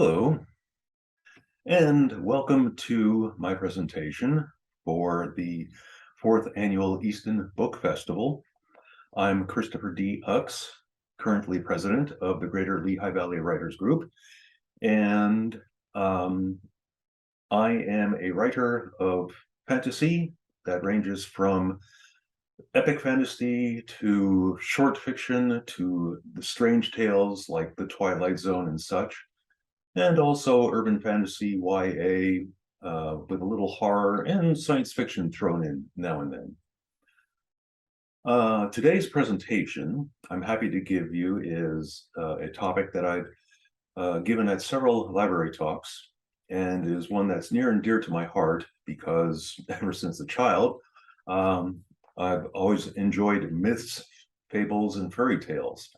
Hello, and welcome to my presentation for the fourth annual Easton Book Festival. I'm Christopher D. Ochs, currently president of the Greater Lehigh Valley Writers Group, and I am a writer of fantasy that ranges from epic fantasy to short fiction to the strange tales like The Twilight Zone and such, and also urban fantasy, YA, with a little horror and science fiction thrown in now and then. Today's presentation, I'm happy to give you, is a topic that I've given at several library talks, and is one that's near and dear to my heart because ever since a child, I've always enjoyed myths, fables, and fairy tales.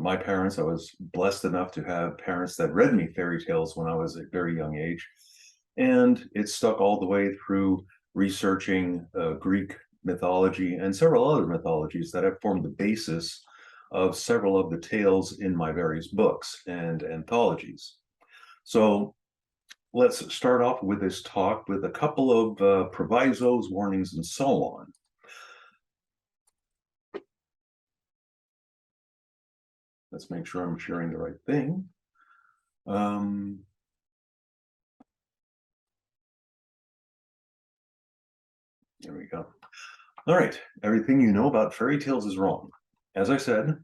My parents, I was blessed enough to have parents that read me fairy tales when I was a very young age. And it stuck all the way through researching Greek mythology and several other mythologies that have formed the basis of several of the tales in my various books and anthologies. So let's start off with this talk with a couple of provisos, warnings, and so on. Let's make sure I'm sharing the right thing. There we go. All right, everything you know about fairy tales is wrong. As I said,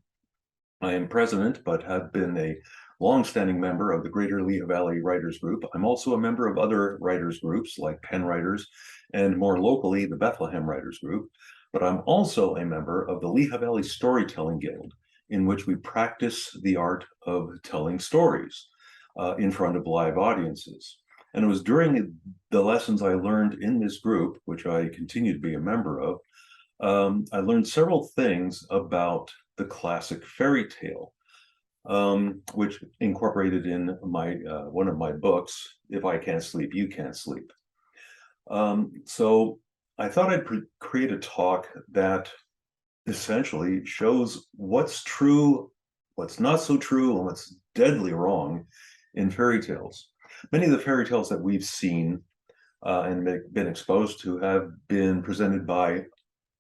I am president, but have been a long-standing member of the Greater Lehigh Valley Writers Group. I'm also a member of other writers groups like Penn Writers and more locally, the Bethlehem Writers Group. But I'm also a member of the Lehigh Valley Storytelling Guild, in which we practice the art of telling stories in front of live audiences. And it was during the lessons I learned in this group, which I continue to be a member of, I learned several things about the classic fairy tale, which incorporated in my one of my books, If I Can't Sleep, You Can't Sleep. So I thought I'd create a talk that essentially shows what's true, what's not so true, and what's deadly wrong in fairy tales. Many of the fairy tales that we've seen and been exposed to have been presented by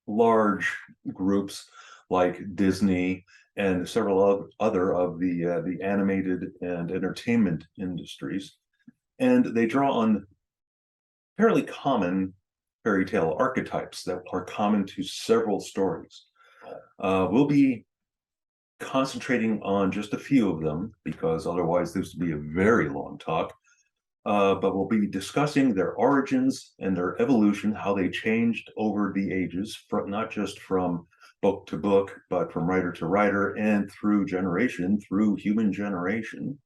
large groups like Disney and several other of the animated and entertainment industries, and they draw on fairly common fairy tale archetypes that are common to several stories. We'll be concentrating on just a few of them because otherwise this would be a very long talk. But we'll be discussing their origins and their evolution, how they changed over the ages, not just from book to book, but from writer to writer and through human generation.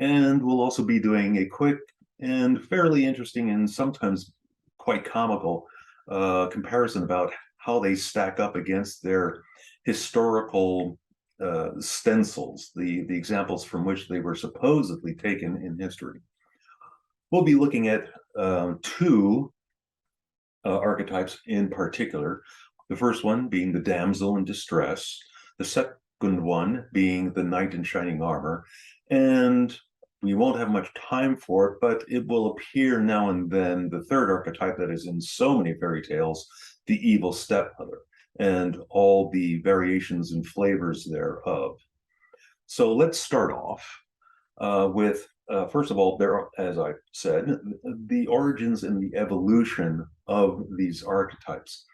And we'll also be doing a quick and fairly interesting and sometimes quite comical comparison about how they stack up against their historical stencils, the examples from which they were supposedly taken in history. We'll be looking at two archetypes in particular. The first one being the damsel in distress, the second one being the knight in shining armor. And we won't have much time for it, but it will appear now and then, the third archetype that is in so many fairy tales, the evil stepmother, and all the variations and flavors thereof. So let's start off with first of all, there are, as I said, the origins and the evolution of these archetypes.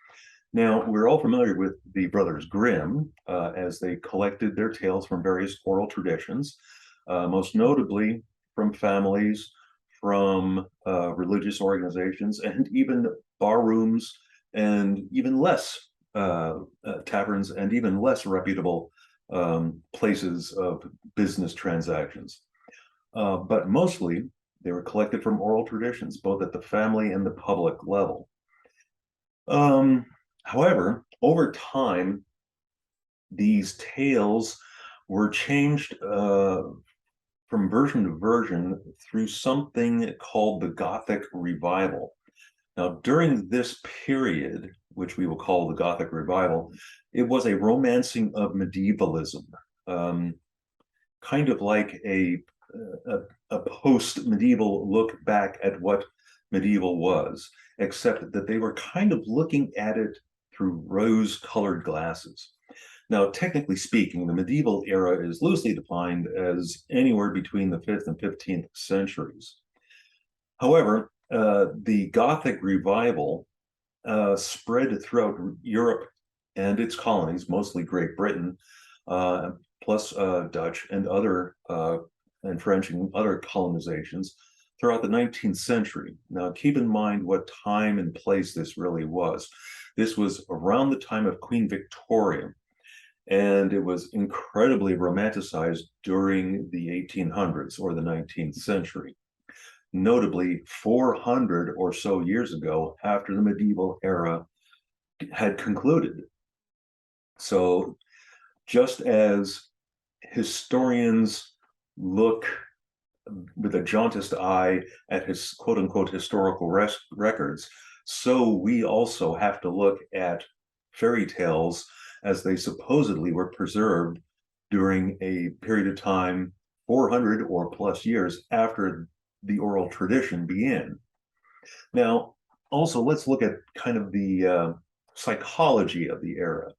Now, we're all familiar with the Brothers Grimm as they collected their tales from various oral traditions, most notably from families, from religious organizations, and even bar rooms, and even less taverns, and even less reputable places of business transactions. But mostly they were collected from oral traditions, both at the family and the public level. However, over time, these tales were changed from version to version through something called the Gothic Revival. Now, during this period, which we will call the Gothic Revival, it was a romancing of medievalism. kind of like a post-medieval look back at what medieval was, except that they were kind of looking at it through rose-colored glasses. Now, technically speaking, the medieval era is loosely defined as anywhere between the 5th and 15th centuries. However, the Gothic revival spread throughout Europe and its colonies, mostly Great Britain, plus Dutch and other and French and other colonizations throughout the 19th century. Now, keep in mind what time and place this really was. This was around the time of Queen Victoria, and it was incredibly romanticized during the 1800s or the 19th century. Notably, 400 or so years ago, after the medieval era had concluded. So, just as historians look with a jaundiced eye at his quote unquote historical records, so we also have to look at fairy tales as they supposedly were preserved during a period of time 400 or plus years after the oral tradition began. Now, also, let's look at kind of the psychology of the era.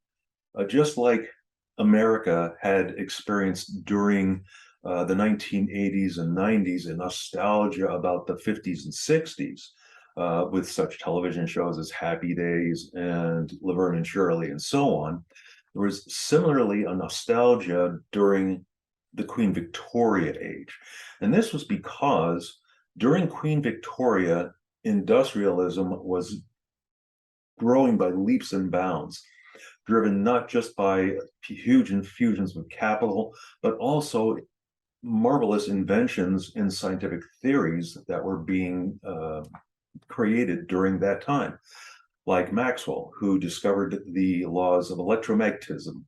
Just like America had experienced during the 1980s and 90s and nostalgia about the 50s and 60s with such television shows as Happy Days and Laverne and Shirley and so on. There was similarly a nostalgia during the Queen Victoria age. And this was because during Queen Victoria, industrialism was growing by leaps and bounds, driven not just by huge infusions of capital, but also marvelous inventions in scientific theories that were being created during that time, like Maxwell, who discovered the laws of electromagnetism,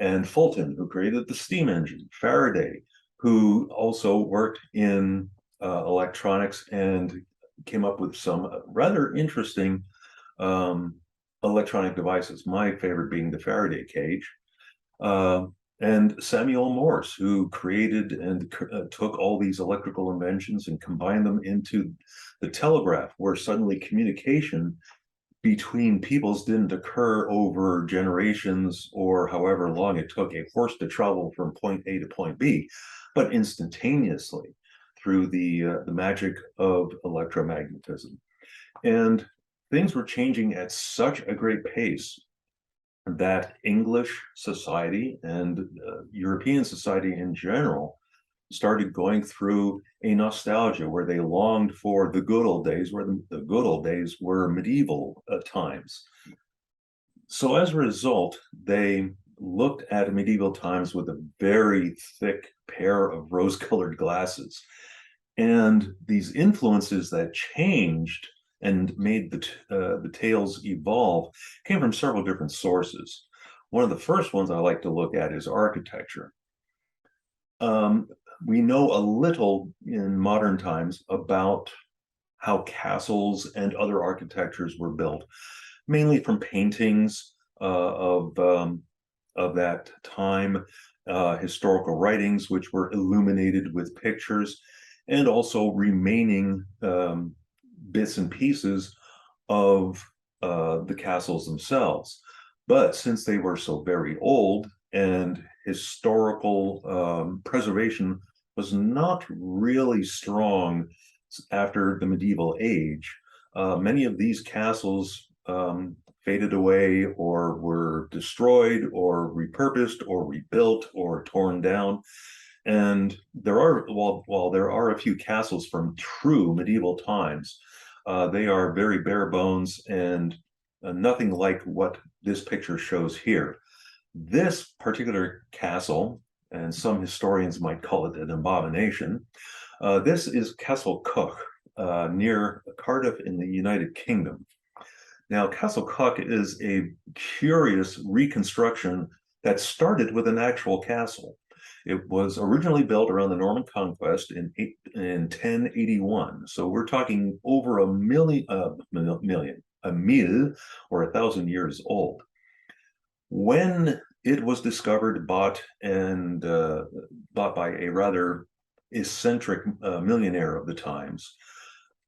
and Fulton, who created the steam engine, Faraday, who also worked in electronics and came up with some rather interesting electronic devices, my favorite being the Faraday cage. And Samuel Morse, who created and took all these electrical inventions and combined them into the telegraph, where suddenly communication between peoples didn't occur over generations or however long it took a horse to travel from point A to point B, but instantaneously through the magic of electromagnetism. And things were changing at such a great pace that English society and European society in general started going through a nostalgia where they longed for the good old days, where the good old days were medieval times. So as a result, they looked at medieval times with a very thick pair of rose-colored glasses. And these influences that changed and made the tales evolve came from several different sources. One of the first ones I like to look at is architecture. We know a little in modern times about how castles and other architectures were built, mainly from paintings of that time, historical writings which were illuminated with pictures, and also remaining bits and pieces of the castles themselves. But since they were so very old and historical preservation was not really strong after the medieval age, many of these castles faded away or were destroyed or repurposed or rebuilt or torn down. And there are, while there are a few castles from true medieval times, they are very bare bones and nothing like what this picture shows here. This particular castle, and some historians might call it an abomination, this is Castle Cook near Cardiff in the United Kingdom. Now, Castle Cook is a curious reconstruction that started with an actual castle. It was originally built around the Norman Conquest in 1081. So we're talking over a mille or 1,000 years old. When It was discovered, bought by a rather eccentric millionaire of the times.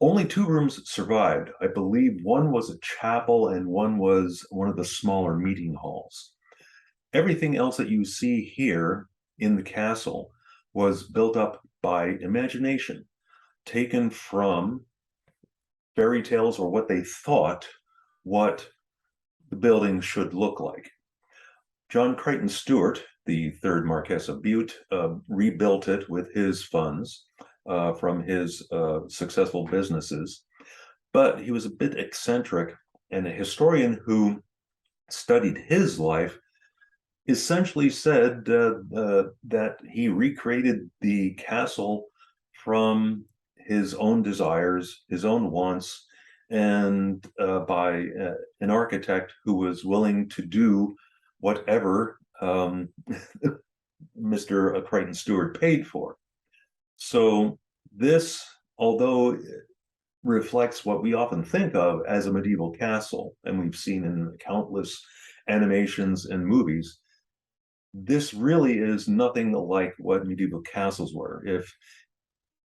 Only two rooms survived. I believe one was a chapel and one was one of the smaller meeting halls. Everything else that you see here in the castle was built up by imagination, taken from fairy tales or what they thought what the building should look like. John Crichton Stewart, the third Marquess of Bute, rebuilt it with his funds from his successful businesses. But he was a bit eccentric, and a historian who studied his life essentially said that he recreated the castle from his own desires, his own wants, and by an architect who was willing to do whatever Mr. Crichton Stewart paid for. So this, although reflects what we often think of as a medieval castle, and we've seen in countless animations and movies, this really is nothing like what medieval castles were. If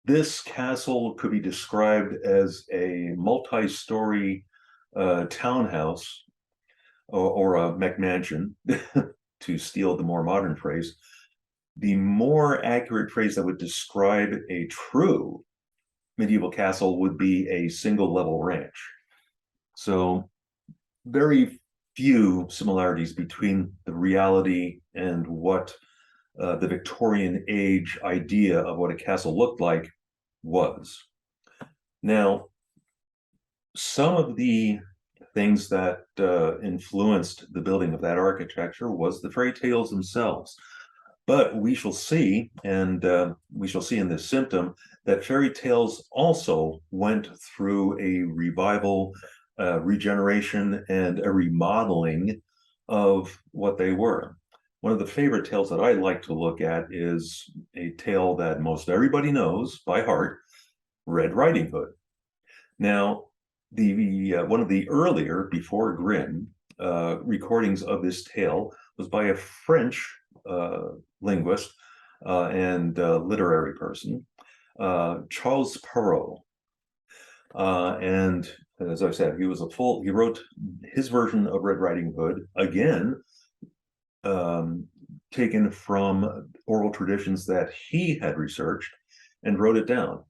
this castle could be described as a multi-story townhouse or a McMansion, to steal the more modern phrase, the more accurate phrase that would describe a true medieval castle would be a single level ranch. So very few similarities between the reality and what the Victorian age idea of what a castle looked like was. Now, some of the things that influenced the building of that architecture was the fairy tales themselves. But we shall see, and we shall see in this symptom, that fairy tales also went through a revival, regeneration, and a remodeling of what they were. One of the favorite tales that I like to look at is a tale that most everybody knows by heart, Red Riding Hood. Now, one of the earlier, before Grimm, recordings of this tale was by a French linguist and literary person, Charles Perrault. And as I said, he wrote his version of Red Riding Hood, again, taken from oral traditions that he had researched and wrote it down.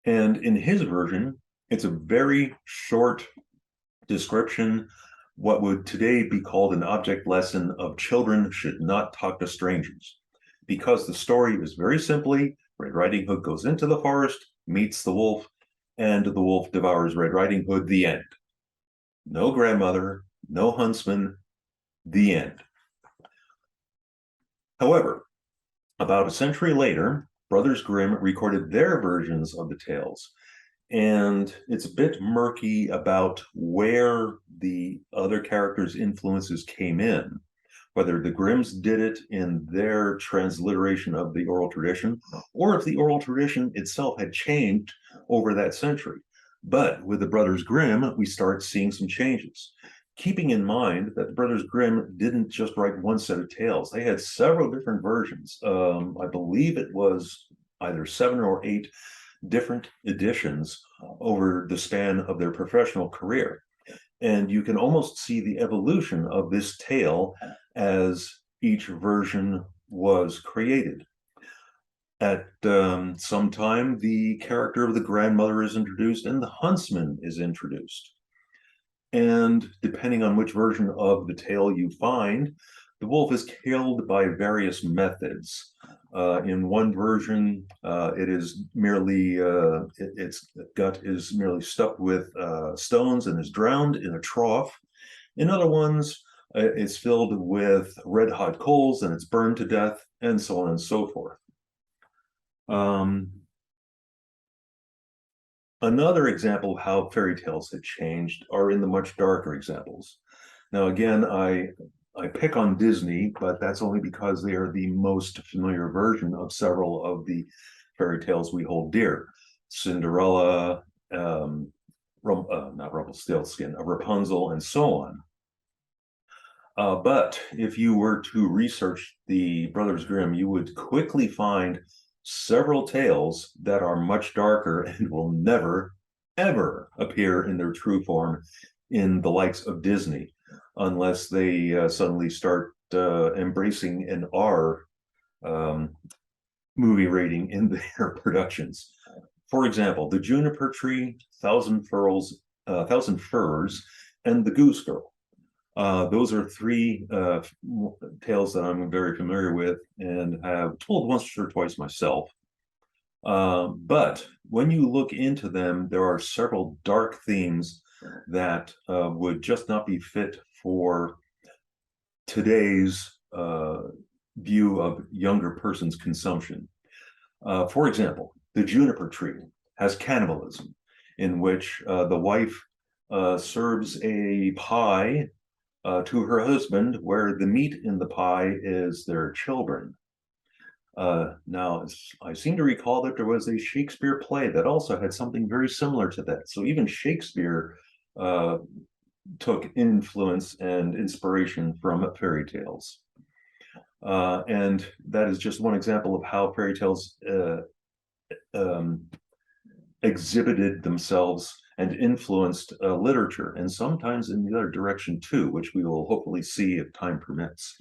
And in his version, it's a very short description, what would today be called an object lesson of children should not talk to strangers. Because the story is very simply, Red Riding Hood goes into the forest, meets the wolf, and the wolf devours Red Riding Hood, the end. No grandmother, no huntsman, the end. However, about a century later, Brothers Grimm recorded their versions of the tales. And it's a bit murky about where the other characters' influences came in, whether the Grimms did it in their transliteration of the oral tradition, or if the oral tradition itself had changed over that century. But with the Brothers Grimm, we start seeing some changes. Keeping in mind that the Brothers Grimm didn't just write one set of tales. They had several different versions. I believe it was either 7 or 8 different editions over the span of their professional career. And you can almost see the evolution of this tale as each version was created. At some time, the character of the grandmother is introduced and the huntsman is introduced. And depending on which version of the tale you find, the wolf is killed by various methods. In one version, it is merely its gut is merely stuffed with stones and is drowned in a trough. In other ones, it's filled with red hot coals and it's burned to death, and so on and so forth. Another example of how fairy tales had changed are in the much darker examples. Now, again, I pick on Disney, but that's only because they are the most familiar version of several of the fairy tales we hold dear. Cinderella, not Rumpelstiltskin, a Rapunzel, and so on. But if you were to research the Brothers Grimm, you would quickly find several tales that are much darker and will never, ever appear in their true form in the likes of Disney, unless they suddenly start embracing an R movie rating in their productions. For example, The Juniper Tree, Thousand Furs, and The Goose Girl. Those are three tales that I'm very familiar with and have told once or twice myself. But when you look into them, there are several dark themes that would just not be fit for today's view of younger person's consumption. For example, The Juniper Tree has cannibalism, in which the wife serves a pie to her husband, where the meat in the pie is their children. Now, I seem to recall that there was a Shakespeare play that also had something very similar to that. So even Shakespeare took influence and inspiration from fairy tales. And that is just one example of how fairy tales exhibited themselves and influenced literature, and sometimes in the other direction too, which we will hopefully see if time permits.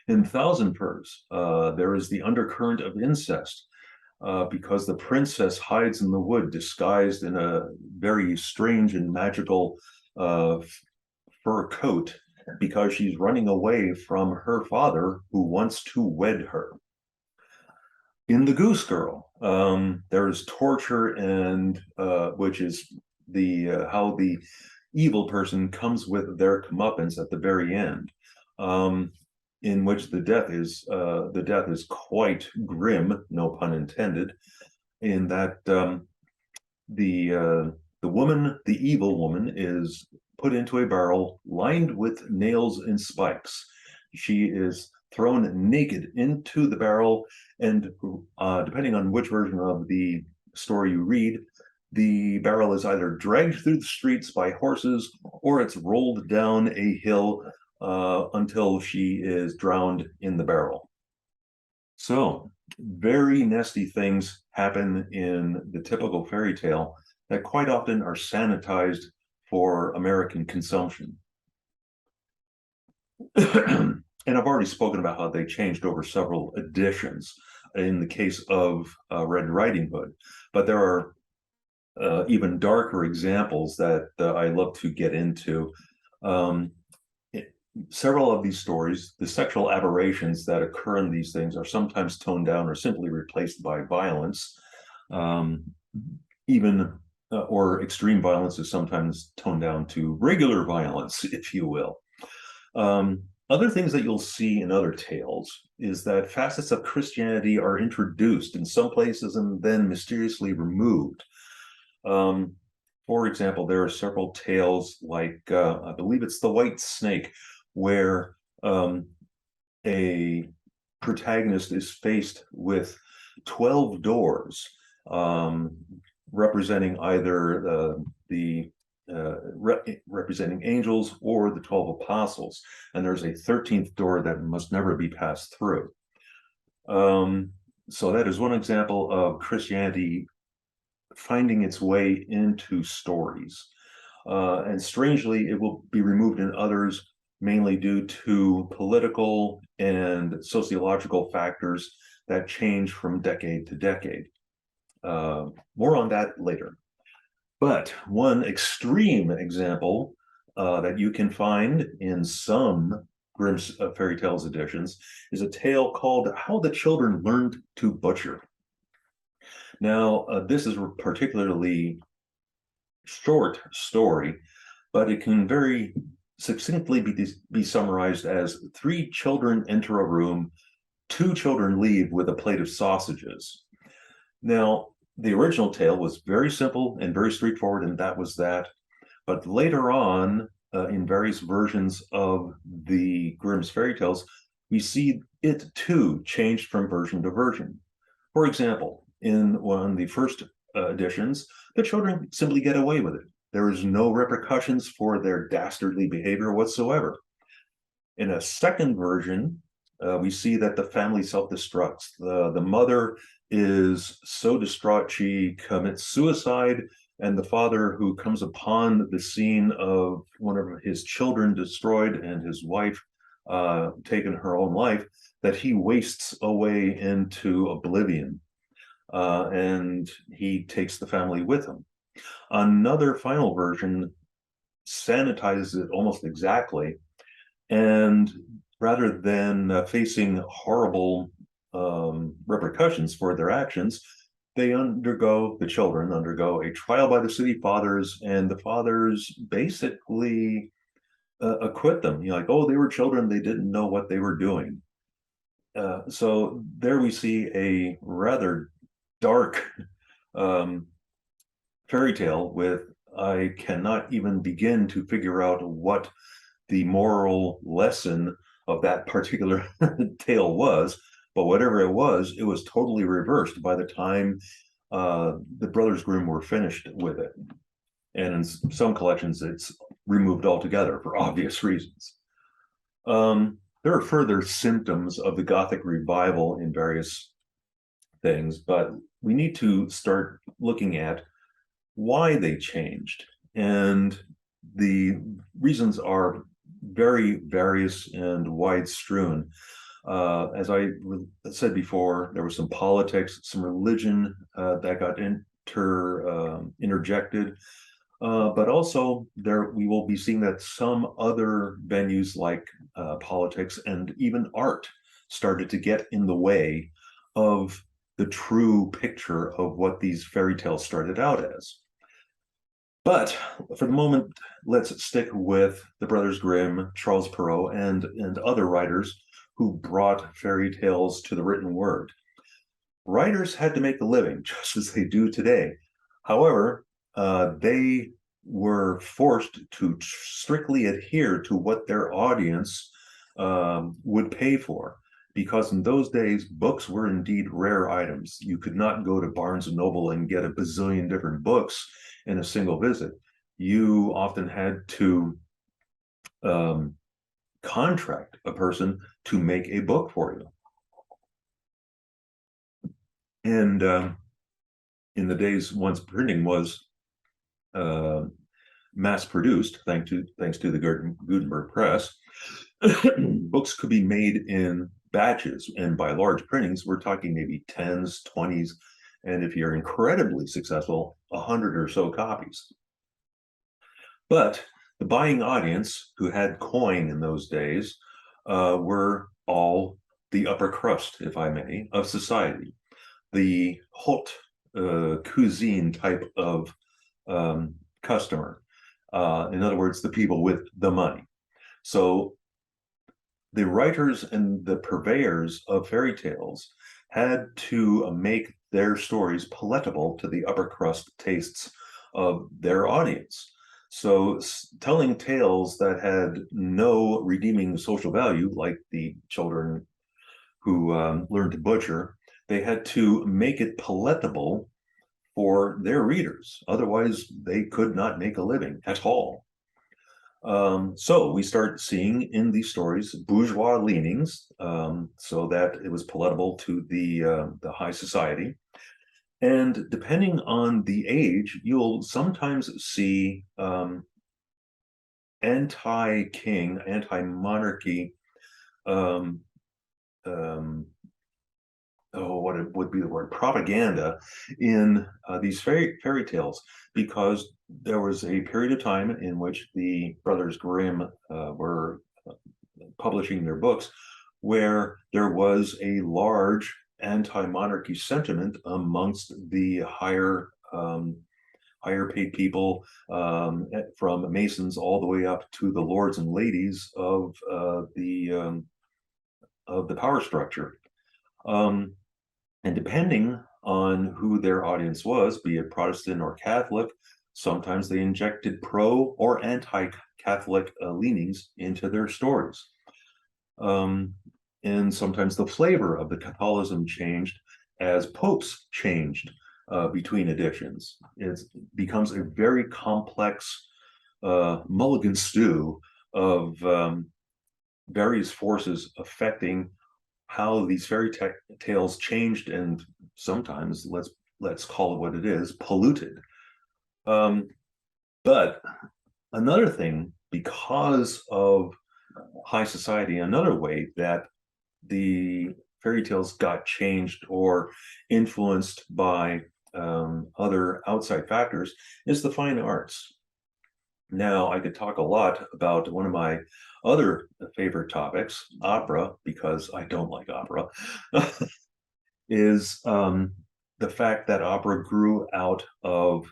In Thousand Furs, there is the undercurrent of incest, because the princess hides in the wood disguised in a very strange and magical fur coat, because she's running away from her father, who wants to wed her. In The Goose Girl, there's torture, and which is the how the evil person comes with their comeuppance at the very end, in which the death is quite grim, no pun intended, in that the woman, the evil woman, is put into a barrel lined with nails and spikes. She is thrown naked into the barrel, and depending on which version of the story you read, the barrel is either dragged through the streets by horses, or it's rolled down a hill until she is drowned in the barrel. So very nasty things happen in the typical fairy tale that quite often are sanitized for American consumption. And I've already spoken about how they changed over several editions in the case of Red Riding Hood, but there are even darker examples that I love to get into. Several of these stories, the sexual aberrations that occur in these things, are sometimes toned down or simply replaced by violence. Or extreme violence is sometimes toned down to regular violence, if you will. Other things that you'll see in other tales is that facets of Christianity are introduced in some places and then mysteriously removed. For example, there are several tales like, I believe it's The White Snake, where a protagonist is faced with 12 doors, representing either representing angels or the 12 apostles, and there's a 13th door that must never be passed through. So that is one example of Christianity finding its way into stories, and strangely it will be removed in others, mainly due to political and sociological factors that change from decade to decade. More on that later. But one extreme example that you can find in some Grimm's Fairy Tales editions is a tale called How the Children Learned to Butcher. Now, this is a particularly short story, but it can very succinctly be summarized as 3 children enter a room, 2 children leave with a plate of sausages. Now, the original tale was very simple and very straightforward, and that was that. But later on, in various versions of the Grimm's fairy tales, we see it too changed from version to version. For example, in one of the first editions, the children simply get away with it. There is no repercussions for their dastardly behavior whatsoever. In a second version, we see that the family self-destructs. The mother is so distraught she commits suicide, and the father, who comes upon the scene of one of his children destroyed and his wife taken her own life, that he wastes away into oblivion, and he takes the family with him. Another final version sanitizes it almost exactly, and rather than facing horrible repercussions for their actions, the children undergo a trial by the city fathers, and the fathers basically acquit them. Like, oh, they were children, they didn't know what they were doing. So there we see a rather dark um, fairy tale with, I cannot even begin to figure out what the moral lesson of that particular tale was, but whatever it was totally reversed by the time the Brothers Grimm were finished with it. And in some collections, it's removed altogether for obvious reasons. There are further symptoms of the Gothic revival in various things, but we need to start looking at why they changed. And the reasons are very various and wide strewn. As I said before, there was some politics, some religion that got interjected, but also there we will be seeing that some other venues like politics and even art started to get in the way of the true picture of what these fairy tales started out as. But for the moment, let's stick with the Brothers Grimm, Charles Perrault, and other writers who brought fairy tales to the written word. Writers had to make a living, just as they do today. However, they were forced to strictly adhere to what their audience would pay for, because in those days, books were indeed rare items. You could not go to Barnes and Noble and get a bazillion different books in a single visit. You often had to contract a person to make a book for you. And in the days once printing was mass produced, thanks to the Gutenberg press, books could be made in batches, and by large printings, we're talking maybe 10s, 20s, and if you're incredibly successful, 100 or so copies. But the buying audience, who had coin in those days, were all the upper crust, if I may, of society. The haute cuisine type of customer. In other words, the people with the money. So the writers and the purveyors of fairy tales had to make their stories palatable to the upper crust tastes of their audience. So telling tales that had no redeeming social value, like the children who learned to butcher, they had to make it palatable for their readers. Otherwise, they could not make a living at all. So we start seeing in these stories bourgeois leanings, so that it was palatable to the high society. And depending on the age, you'll sometimes see anti-king, anti-monarchy, what it would be the word, propaganda in these fairy tales, because there was a period of time in which the Brothers Grimm were publishing their books where there was a large anti-monarchy sentiment amongst the higher paid people, from masons all the way up to the lords and ladies of the power structure. And depending on who their audience was, be it Protestant or Catholic, sometimes they injected pro or anti-Catholic leanings into their stories. And sometimes the flavor of the Catholicism changed as popes changed. between editions. It becomes a very complex mulligan stew of various forces affecting how these fairy tales changed and sometimes, let's call it what it is, polluted. But another thing, because of high society, another way that the fairy tales got changed or influenced by other outside factors is the fine arts. Now, I could talk a lot about one of my other favorite topics, opera, because I don't like opera, is the fact that opera grew out of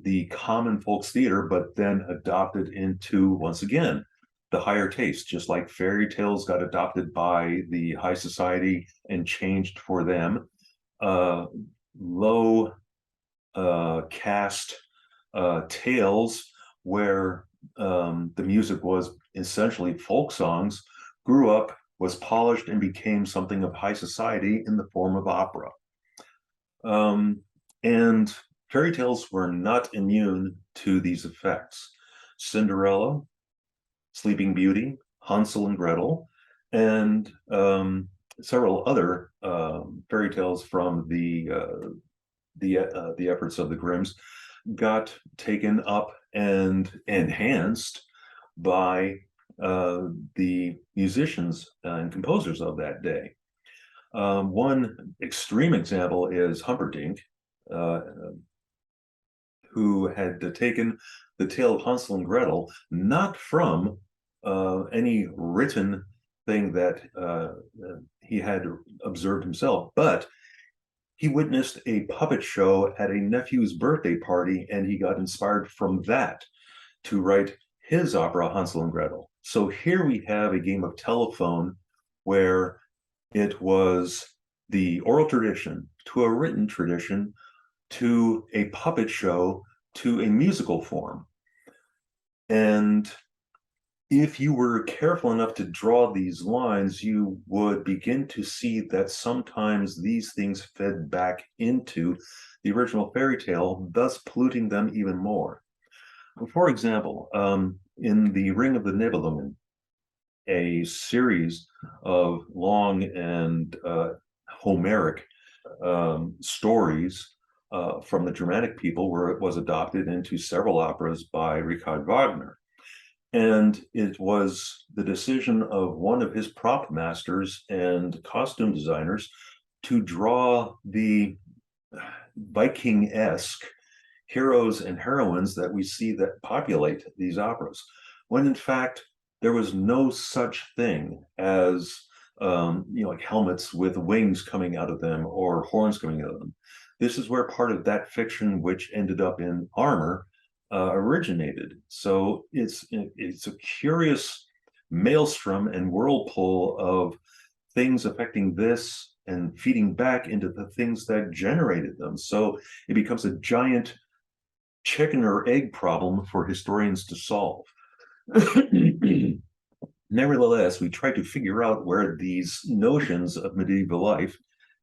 the common folks theater, but then adopted into, once again, the higher taste, just like fairy tales got adopted by the high society and changed for them. Low cast tales where the music was essentially folk songs grew up, was polished, and became something of high society in the form of opera. And fairy tales were not immune to these effects. Cinderella, Sleeping Beauty, Hansel and Gretel, and several other fairy tales from the efforts of the Grimms got taken up and enhanced by the musicians and composers of that day. One extreme example is Humperdinck, who had taken the tale of Hansel and Gretel not from any written thing that he had observed himself, but he witnessed a puppet show at a nephew's birthday party, and he got inspired from that to write his opera, Hansel and Gretel. So here we have a game of telephone where it was the oral tradition to a written tradition to a puppet show to a musical form. And if you were careful enough to draw these lines, you would begin to see that sometimes these things fed back into the original fairy tale, thus polluting them even more. For example, in The Ring of the Nibelungen, a series of long and Homeric stories from the Germanic people, where it was adopted into several operas by Richard Wagner. And it was the decision of one of his prop masters and costume designers to draw the Viking-esque heroes and heroines that we see that populate these operas, when in fact there was no such thing as like helmets with wings coming out of them or horns coming out of them. This is where part of that fiction, which ended up in armor, originated. So it's a curious maelstrom and whirlpool of things affecting this and feeding back into the things that generated them. So it becomes a giant chicken or egg problem for historians to solve. Nevertheless, we try to figure out where these notions of medieval life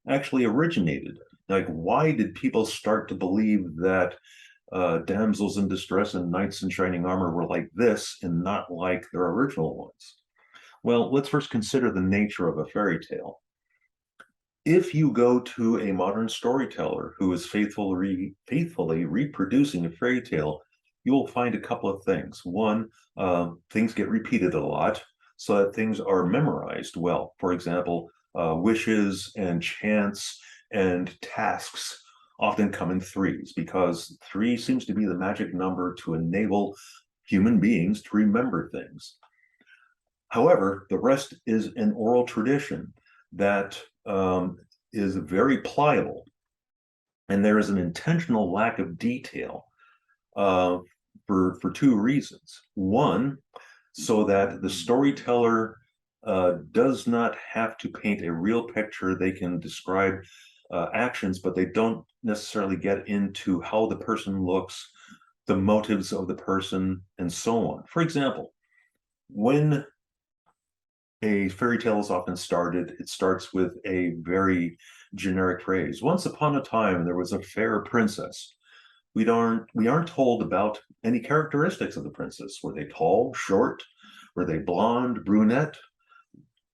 actually originated. Like, why did people start to believe that damsels in distress and knights in shining armor were like this and not like their original ones? Well, let's first consider the nature of a fairy tale. If you go to a modern storyteller who is faithfully reproducing a fairy tale, you will find a couple of things. One, things get repeated a lot so that things are memorized well. For example, wishes and chants and tasks often come in threes, because three seems to be the magic number to enable human beings to remember things. However, the rest is an oral tradition that is very pliable, and there is an intentional lack of detail for two reasons. One, so that the storyteller does not have to paint a real picture. They can describe actions, but they don't necessarily get into how the person looks, the motives of the person, and so on. For example, when A fairy tale is often it starts with a very generic phrase. Once upon a time, there was a fair princess. We aren't told about any characteristics of the princess. Were they tall, short? Were they blonde, brunette?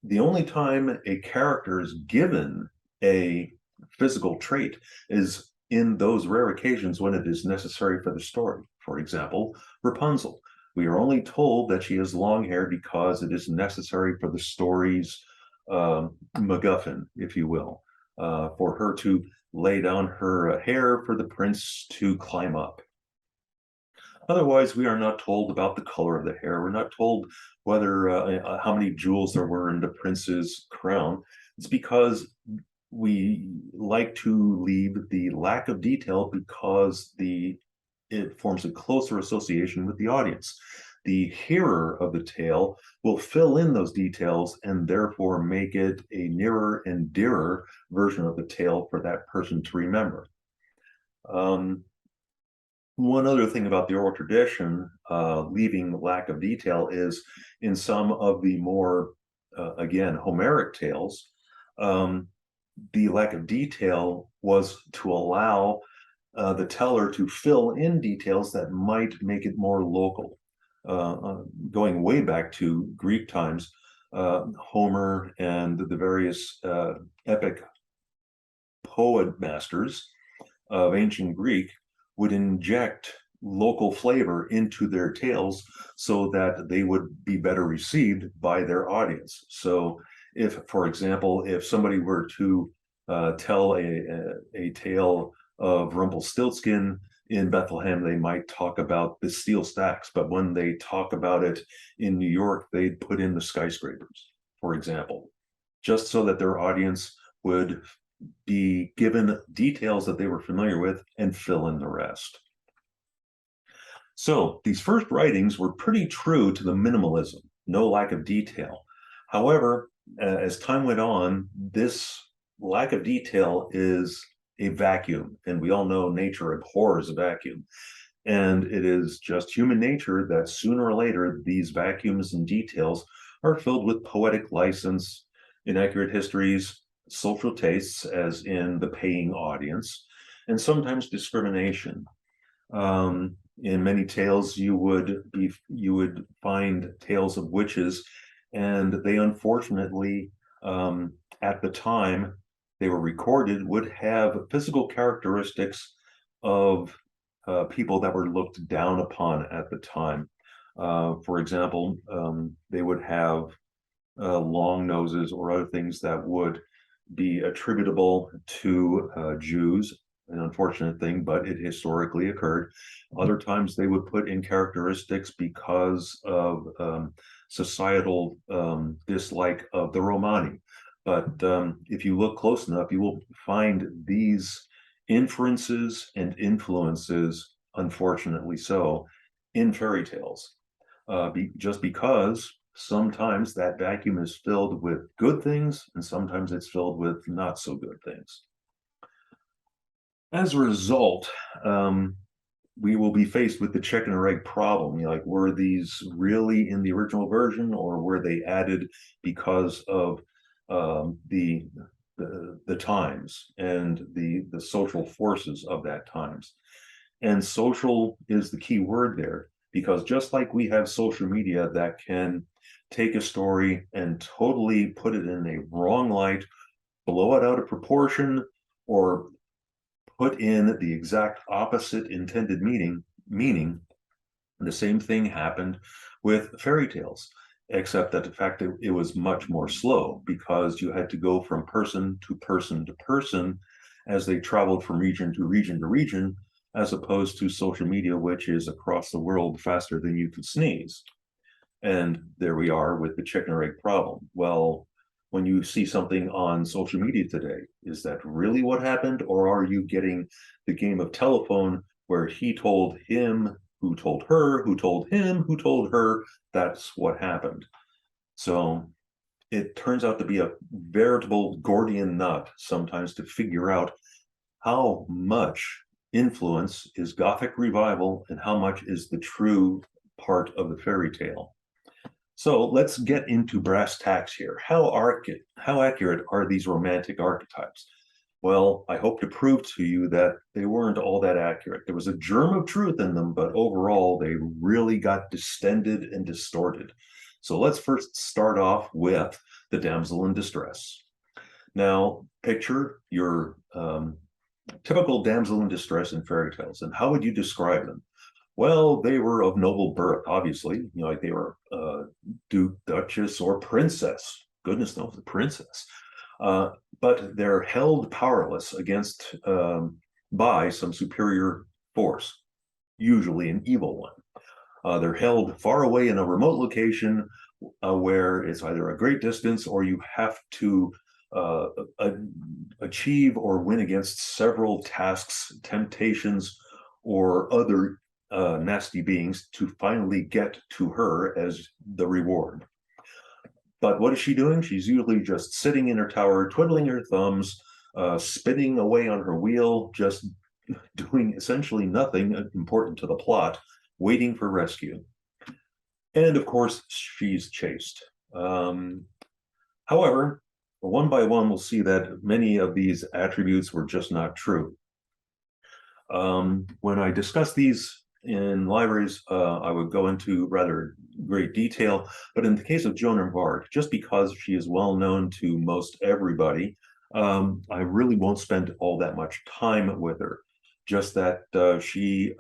The only time a character is given a physical trait is in those rare occasions when it is necessary for the story. For example, Rapunzel. We are only told that she has long hair because it is necessary for the story's MacGuffin, if you will, for her to lay down her hair for the prince to climb up. Otherwise, we are not told about the color of the hair. We're not told whether how many jewels there were in the prince's crown. It's because we like to leave the lack of detail because it forms a closer association with the audience. The hearer of the tale will fill in those details and therefore make it a nearer and dearer version of the tale for that person to remember. One other thing about the oral tradition, leaving lack of detail, is in some of the more, again, Homeric tales, the lack of detail was to allow the teller to fill in details that might make it more local. Going way back to Greek times, Homer and the various epic poet masters of ancient Greek would inject local flavor into their tales so that they would be better received by their audience. So if, for example, if somebody were to tell a tale of Rumpelstiltskin in Bethlehem, they might talk about the steel stacks, but when they talk about it in New York, they'd put in the skyscrapers, for example, just so that their audience would be given details that they were familiar with and fill in the rest. So these first writings were pretty true to the minimalism, no lack of detail. However, as time went on, this lack of detail is a vacuum, and we all know nature abhors a vacuum. And it is just human nature that sooner or later these vacuums and details are filled with poetic license, inaccurate histories, social tastes, as in the paying audience, and sometimes discrimination. In many tales, you would find tales of witches, and they unfortunately, at the time they were recorded, would have physical characteristics of people that were looked down upon at the time. For example, they would have long noses or other things that would be attributable to Jews, an unfortunate thing, but it historically occurred. Other times they would put in characteristics because of societal dislike of the Romani. But if you look close enough, you will find these inferences and influences, unfortunately so, in fairy tales. Just because sometimes that vacuum is filled with good things and sometimes it's filled with not so good things. As a result, we will be faced with the chicken or egg problem. Like, were these really in the original version, or were they added because of the times and the social forces of that times? And social is the key word there, because just like we have social media that can take a story and totally put it in a wrong light, blow it out of proportion, or put in the exact opposite intended meaning, the same thing happened with fairy tales, except that the fact that it was much more slow, because you had to go from person to person to person as they traveled from region to region to region, as opposed to social media, which is across the world faster than you could sneeze. And there we are with the chicken or egg problem. Well, when you see something on social media today, is that really what happened? Or are you getting the game of telephone where he told him, who told her, who told him, who told her? That's what happened. So it turns out to be a veritable Gordian knot sometimes to figure out how much influence is Gothic revival and how much is the true part of the fairy tale. So let's get into brass tacks here. How accurate are these romantic archetypes? Well, I hope to prove to you that they weren't all that accurate. There was a germ of truth in them, but overall, they really got distended and distorted. So let's first start off with the damsel in distress. Now, picture your typical damsel in distress in fairy tales, and how would you describe them? Well, they were of noble birth, obviously. Like they were duke, duchess, or princess. Goodness knows, the princess. Uh, but they're held powerless against by some superior force, usually an evil one. They're held far away in a remote location where it's either a great distance or you have to uh, achieve or win against several tasks, temptations, or other nasty beings to finally get to her as the reward. But what is she doing? She's usually just sitting in her tower, twiddling her thumbs, spinning away on her wheel, just doing essentially nothing important to the plot, waiting for rescue. And of course, she's chased. However, one by one, we'll see that many of these attributes were just not true. When I discuss these in libraries, I would go into rather great detail. But in the case of Joan of Arc, just because she is well known to most everybody, I really won't spend all that much time with her. Just that she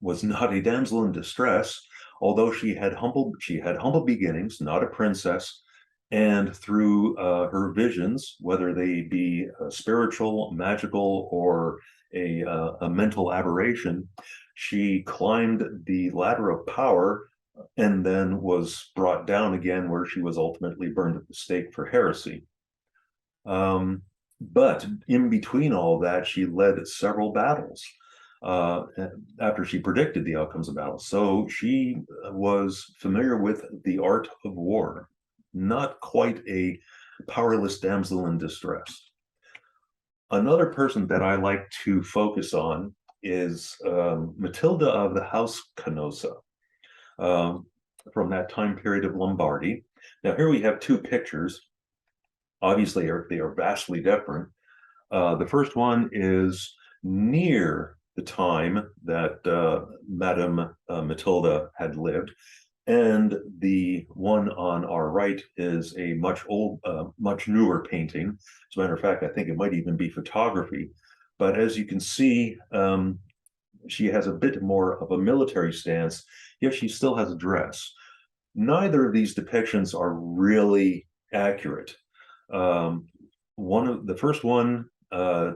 was not a damsel in distress, although she had humble beginnings, not a princess. And through her visions, whether they be spiritual, magical, or a mental aberration, she climbed the ladder of power and then was brought down again, where she was ultimately burned at the stake for heresy. But in between all that, she led several battles uh, after she predicted the outcomes of battles. So she was familiar with the art of war, not quite a powerless damsel in distress. Another person that I like to focus on is Matilda of the House Canossa um, from that time period of Lombardy. Now, here we have two pictures. Obviously, they are vastly different. The first one is near the time that Madame Matilda had lived, and the one on our right is a much newer painting. As a matter of fact, I think it might even be photography. But as you can see, she has a bit more of a military stance, yet she still has a dress. Neither of these depictions are really accurate. Um, one of the first one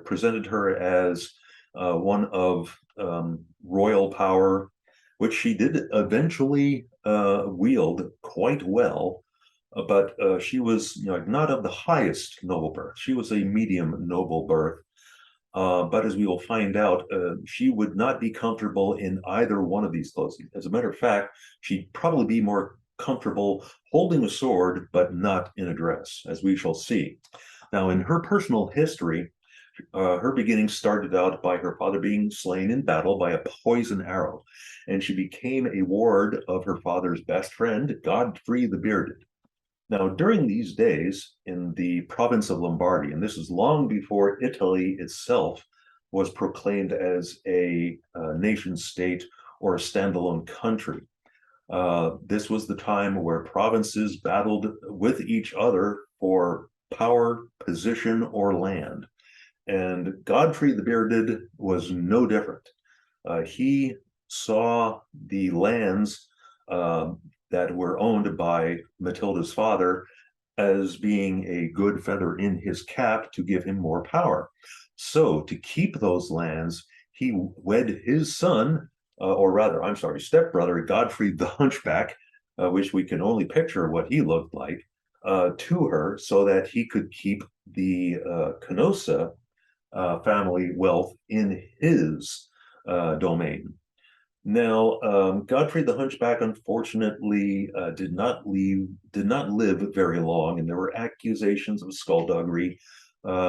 presented her as one of royal power, which she did eventually wield quite well. But she was not of the highest noble birth. She was a medium noble birth. But as we will find out, she would not be comfortable in either one of these clothes. As a matter of fact, she'd probably be more comfortable holding a sword, but not in a dress, as we shall see. Now, in her personal history, her beginnings started out by her father being slain in battle by a poison arrow, and she became a ward of her father's best friend, Godfrey the Bearded. Now, during these days in the province of Lombardy, and this is long before Italy itself was proclaimed as a nation state or a standalone country, this was the time where provinces battled with each other for power, position, or land. And Godfrey the Bearded was no different. He saw the lands that were owned by Matilda's father as being a good feather in his cap to give him more power. So, to keep those lands, he wed his son, or rather, I'm sorry, stepbrother, Godfrey the Hunchback, which we can only picture what he looked like, to her so that he could keep the Canossa family wealth in his domain. Now, Godfrey the Hunchback, unfortunately, did not live very long, and there were accusations of skullduggery,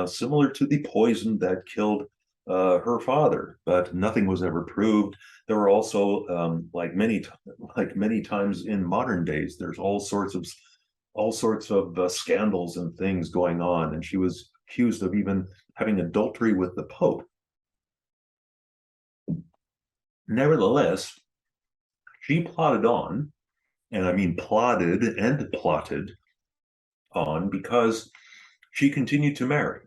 similar to the poison that killed her father, but nothing was ever proved. There were also, like many times in modern days, there's all sorts of scandals and things going on, and she was accused of even having adultery with the Pope. Nevertheless, she plodded on, and I mean plodded and plotted on because she continued to marry,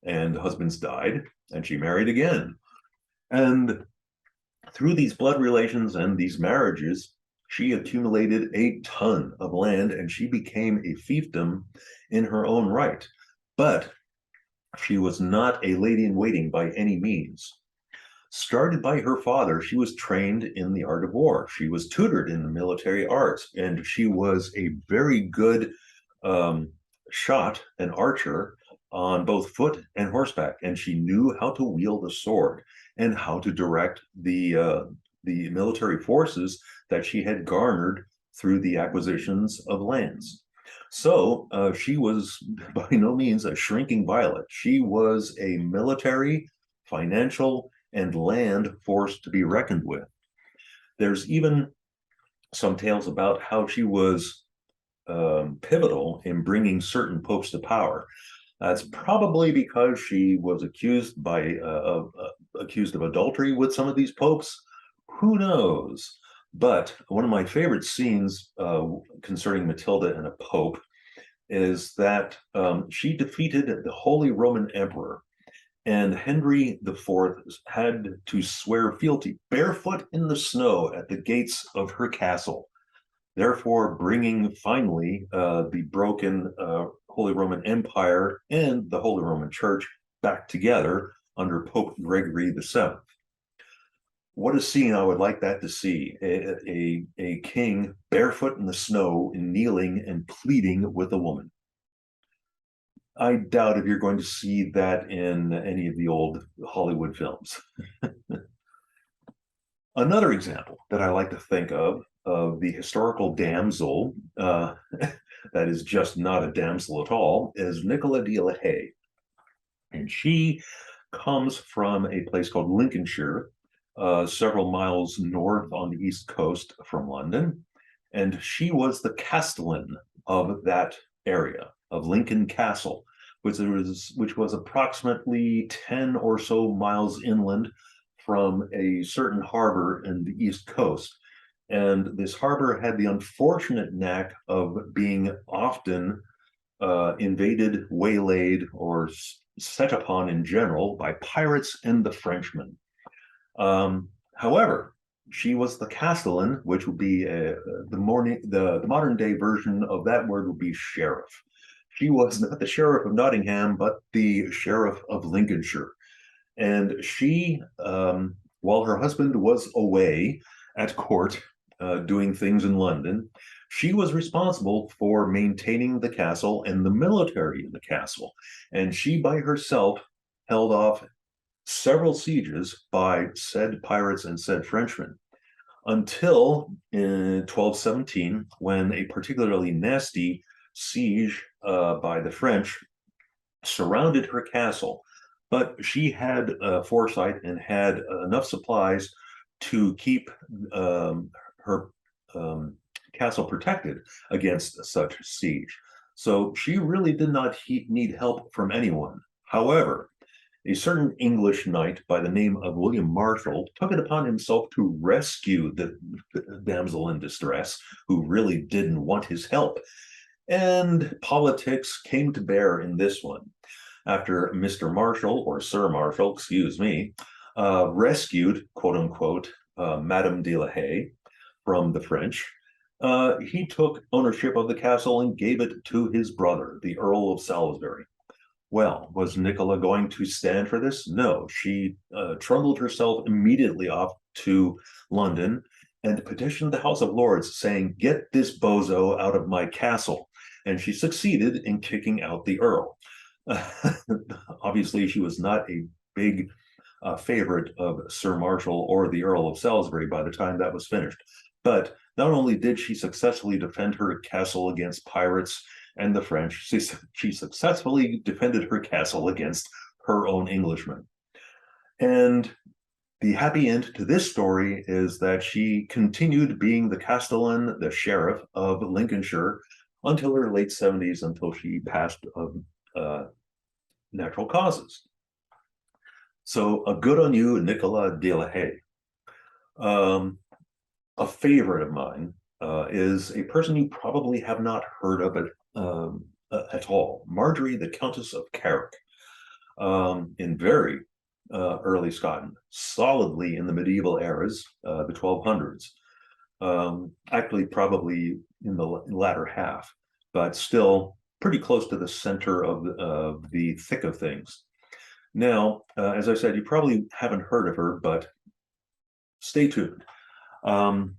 and husbands died, and she married again. And through these blood relations and these marriages, she accumulated a ton of land and she became a fiefdom in her own right. But she was not a lady in waiting by any means. Started by her father, she was trained in the art of war. She was tutored in the military arts, and she was a very good um, shot and archer on both foot and horseback. And she knew how to wield a sword and how to direct the military forces that she had garnered through the acquisitions of lands. So she was by no means a shrinking violet. She was a military, financial, and land force to be reckoned with. There's even some tales about how she was pivotal in bringing certain popes to power. That's probably because she was accused of adultery with some of these popes. Who knows? But one of my favorite scenes concerning Matilda and a pope is that she defeated the Holy Roman Emperor, and Henry IV had to swear fealty barefoot in the snow at the gates of her castle, therefore bringing finally the broken Holy Roman Empire and the Holy Roman Church back together under Pope Gregory VII. What a scene I would like that to see. A king barefoot in the snow, kneeling and pleading with a woman. I doubt if you're going to see that in any of the old Hollywood films. Another example that I like to think of the historical damsel, that is just not a damsel at all, is Nicola de la Haye. And she comes from a place called Lincolnshire, several miles north on the east coast from London. And she was the castellan of that area, of Lincoln Castle, which was approximately 10 or so miles inland from a certain harbor in the east coast. And this harbor had the unfortunate knack of being often invaded, waylaid, or set upon in general by pirates and the Frenchmen. However, she was the castellan, which would be the modern day version of that word would be sheriff. She was not the sheriff of Nottingham, but the sheriff of Lincolnshire. And she, while her husband was away at court doing things in London, she was responsible for maintaining the castle and the military in the castle. And she by herself held off several sieges by said pirates and said Frenchmen until in 1217, when a particularly nasty siege by the French surrounded her castle. But she had foresight and had enough supplies to keep her castle protected against such siege. So she really did not need help from anyone. However, a certain English knight by the name of William Marshall took it upon himself to rescue the damsel in distress, who really didn't want his help. And politics came to bear in this one. After Mr. Marshall, or Sir Marshall, excuse me, rescued, quote unquote, Madame de la Haye from the French, he took ownership of the castle and gave it to his brother, the Earl of Salisbury. Well, was Nicola going to stand for this? No, she trundled herself immediately off to London and petitioned the House of Lords, saying, "Get this bozo out of my castle." And she succeeded in kicking out the Earl. Obviously, she was not a big favorite of Sir Marshall or the Earl of Salisbury by the time that was finished. But not only did she successfully defend her castle against pirates and the French, she successfully defended her castle against her own Englishmen. And the happy end to this story is that she continued being the castellan, the sheriff of Lincolnshire, until her late 70s, until she passed of natural causes. So, a good on you, Nicola de la Haye. Um, a favorite of mine is a person you probably have not heard of at all, Marjorie, the Countess of Carrick, in very early Scotland, solidly in the medieval eras, the 1200s, actually probably in the latter half, but still pretty close to the center of the thick of things. Now, as I said, you probably haven't heard of her, but stay tuned. Um,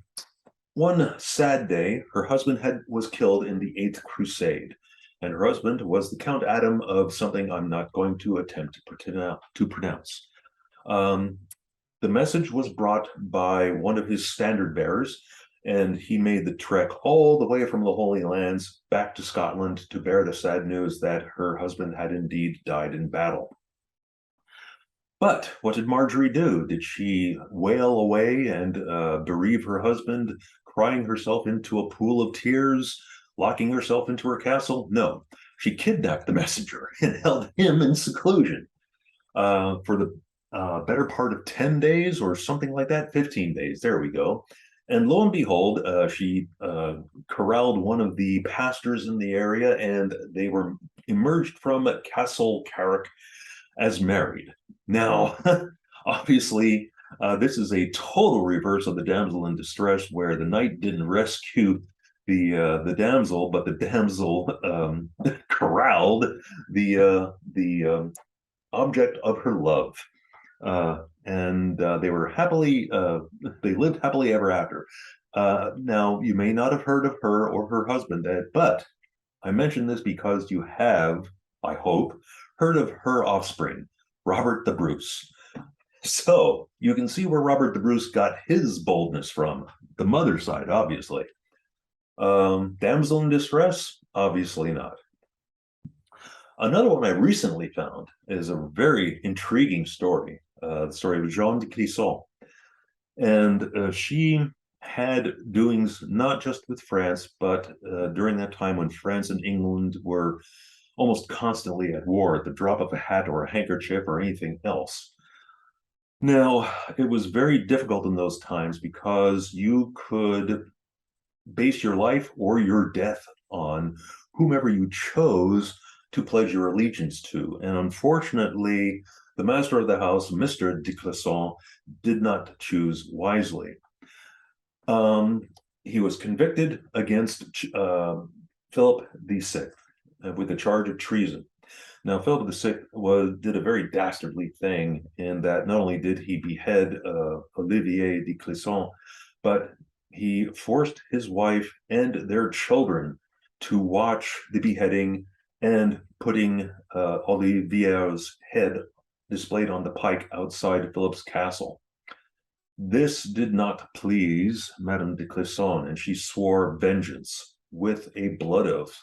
One sad day, her husband was killed in the Eighth Crusade, and her husband was the Count Adam of something I'm not going to attempt to pronounce. Um, the message was brought by one of his standard bearers, and he made the trek all the way from the Holy Lands back to Scotland to bear the sad news that her husband had indeed died in battle. But what did Marjorie do? Did she wail away and bereave her husband, crying herself into a pool of tears, locking herself into her castle? No, she kidnapped the messenger and held him in seclusion for the better part of 10 days or something like that, 15 days. There we go. And lo and behold, she corralled one of the pastors in the area, and they were emerged from Castle Carrick as married. Now, obviously, this is a total reverse of the damsel in distress, where the knight didn't rescue the damsel, but the damsel corralled the object of her love, and they lived happily ever after. Now, you may not have heard of her or her husband, but I mention this because you have, I hope, heard of her offspring, Robert the Bruce. So you can see where Robert the Bruce got his boldness from. The mother side, obviously. Damsel in distress? Obviously not. Another one I recently found is a very intriguing story, the story of Jeanne de Clisson. And she had doings not just with France, but during that time when France and England were almost constantly at war at the drop of a hat or a handkerchief or anything else. Now, it was very difficult in those times because you could base your life or your death on whomever you chose to pledge your allegiance to. And unfortunately, the master of the house, Mr. de Clisson, did not choose wisely. He was convicted against Philip VI with a charge of treason. Now, Philip VI did a very dastardly thing in that not only did he behead Olivier de Clisson, but he forced his wife and their children to watch the beheading and putting Olivier's head displayed on the pike outside Philip's castle. This did not please Madame de Clisson, and she swore vengeance with a blood oath.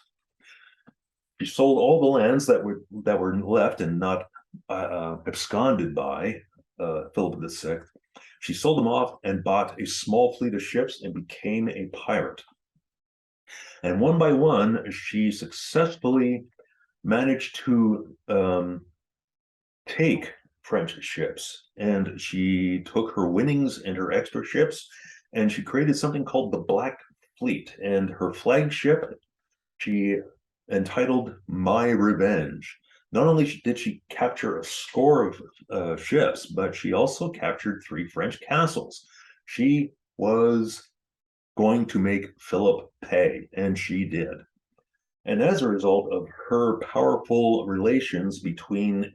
She sold all the lands that were left and not absconded by Philip VI. She sold them off and bought a small fleet of ships and became a pirate. And one by one, she successfully managed to take French ships. And she took her winnings and her extra ships, and she created something called the Black Fleet. And her flagship, she entitled My Revenge. Not only did she capture a score of ships, but she also captured 3 French castles. She was going to make Philip pay, and she did. And as a result of her powerful relations between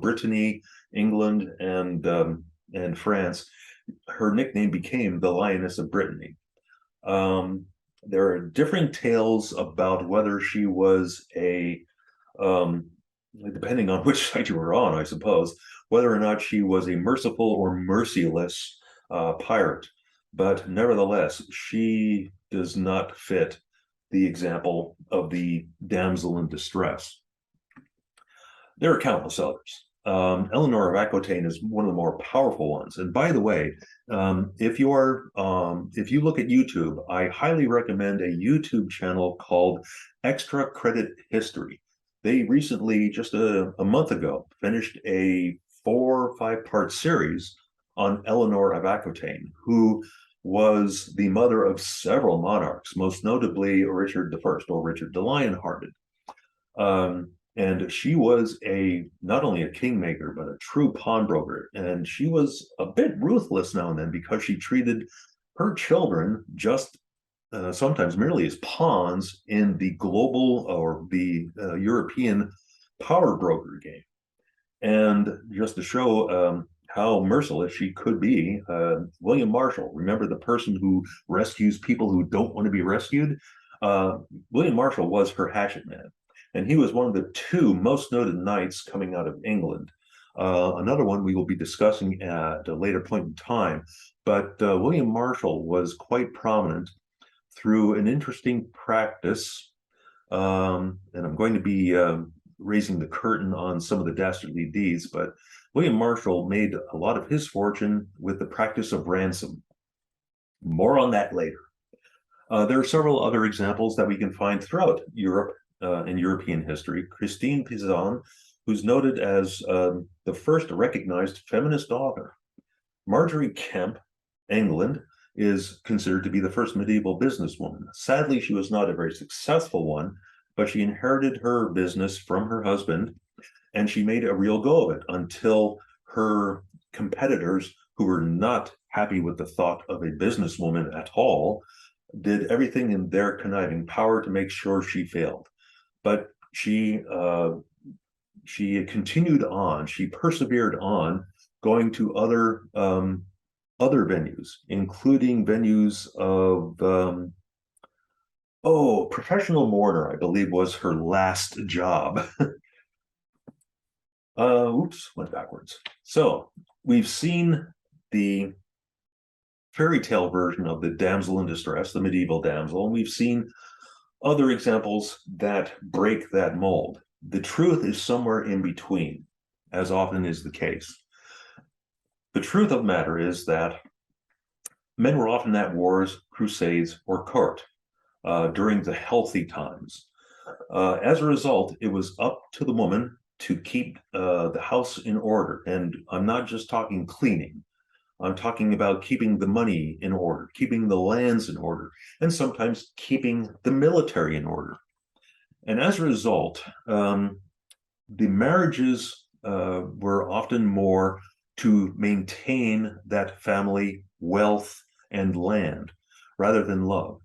Brittany, England, and France, her nickname became the Lioness of Brittany. There are differing tales about whether she was depending on which side you were on, I suppose, whether or not she was a merciful or merciless pirate. But nevertheless, she does not fit the example of the damsel in distress. There are countless others. Eleanor of Aquitaine is one of the more powerful ones. And by the way, if you look at YouTube, I highly recommend a YouTube channel called Extra Credit History. They recently, just a month ago, finished a 4 or 5 part series on Eleanor of Aquitaine, who was the mother of several monarchs, most notably Richard I, or Richard the Lionhearted. And she was not only a kingmaker, but a true pawnbroker. And she was a bit ruthless now and then because she treated her children just sometimes merely as pawns in the global or the European power broker game. And just to show how merciless she could be, William Marshall, remember the person who rescues people who don't want to be rescued? William Marshall was her hatchet man. And he was one of the 2 most noted knights coming out of England. Another one we will be discussing at a later point in time. But William Marshall was quite prominent through an interesting practice. And I'm going to be raising the curtain on some of the dastardly deeds, but William Marshall made a lot of his fortune with the practice of ransom. More on that later. There are several other examples that we can find throughout Europe in European history. Christine Pizan, who's noted as the first recognized feminist author. Marjorie Kemp, England, is considered to be the first medieval businesswoman. Sadly, she was not a very successful one, but she inherited her business from her husband, and she made a real go of it until her competitors, who were not happy with the thought of a businesswoman at all, did everything in their conniving power to make sure she failed. But she continued on. She persevered on, going to other venues, including venues of professional mourner, I believe, was her last job. Oops, went backwards. So we've seen the fairy tale version of the damsel in distress, the medieval damsel, and we've seen other examples that break that mold. The truth is somewhere in between, as often is the case. The truth of the matter is that men were often at wars, crusades, or court during the healthy times. As a result, it was up to the woman to keep the house in order. And I'm not just talking cleaning. I'm talking about keeping the money in order, keeping the lands in order, and sometimes keeping the military in order. And as a result, the marriages were often more to maintain that family wealth and land rather than love.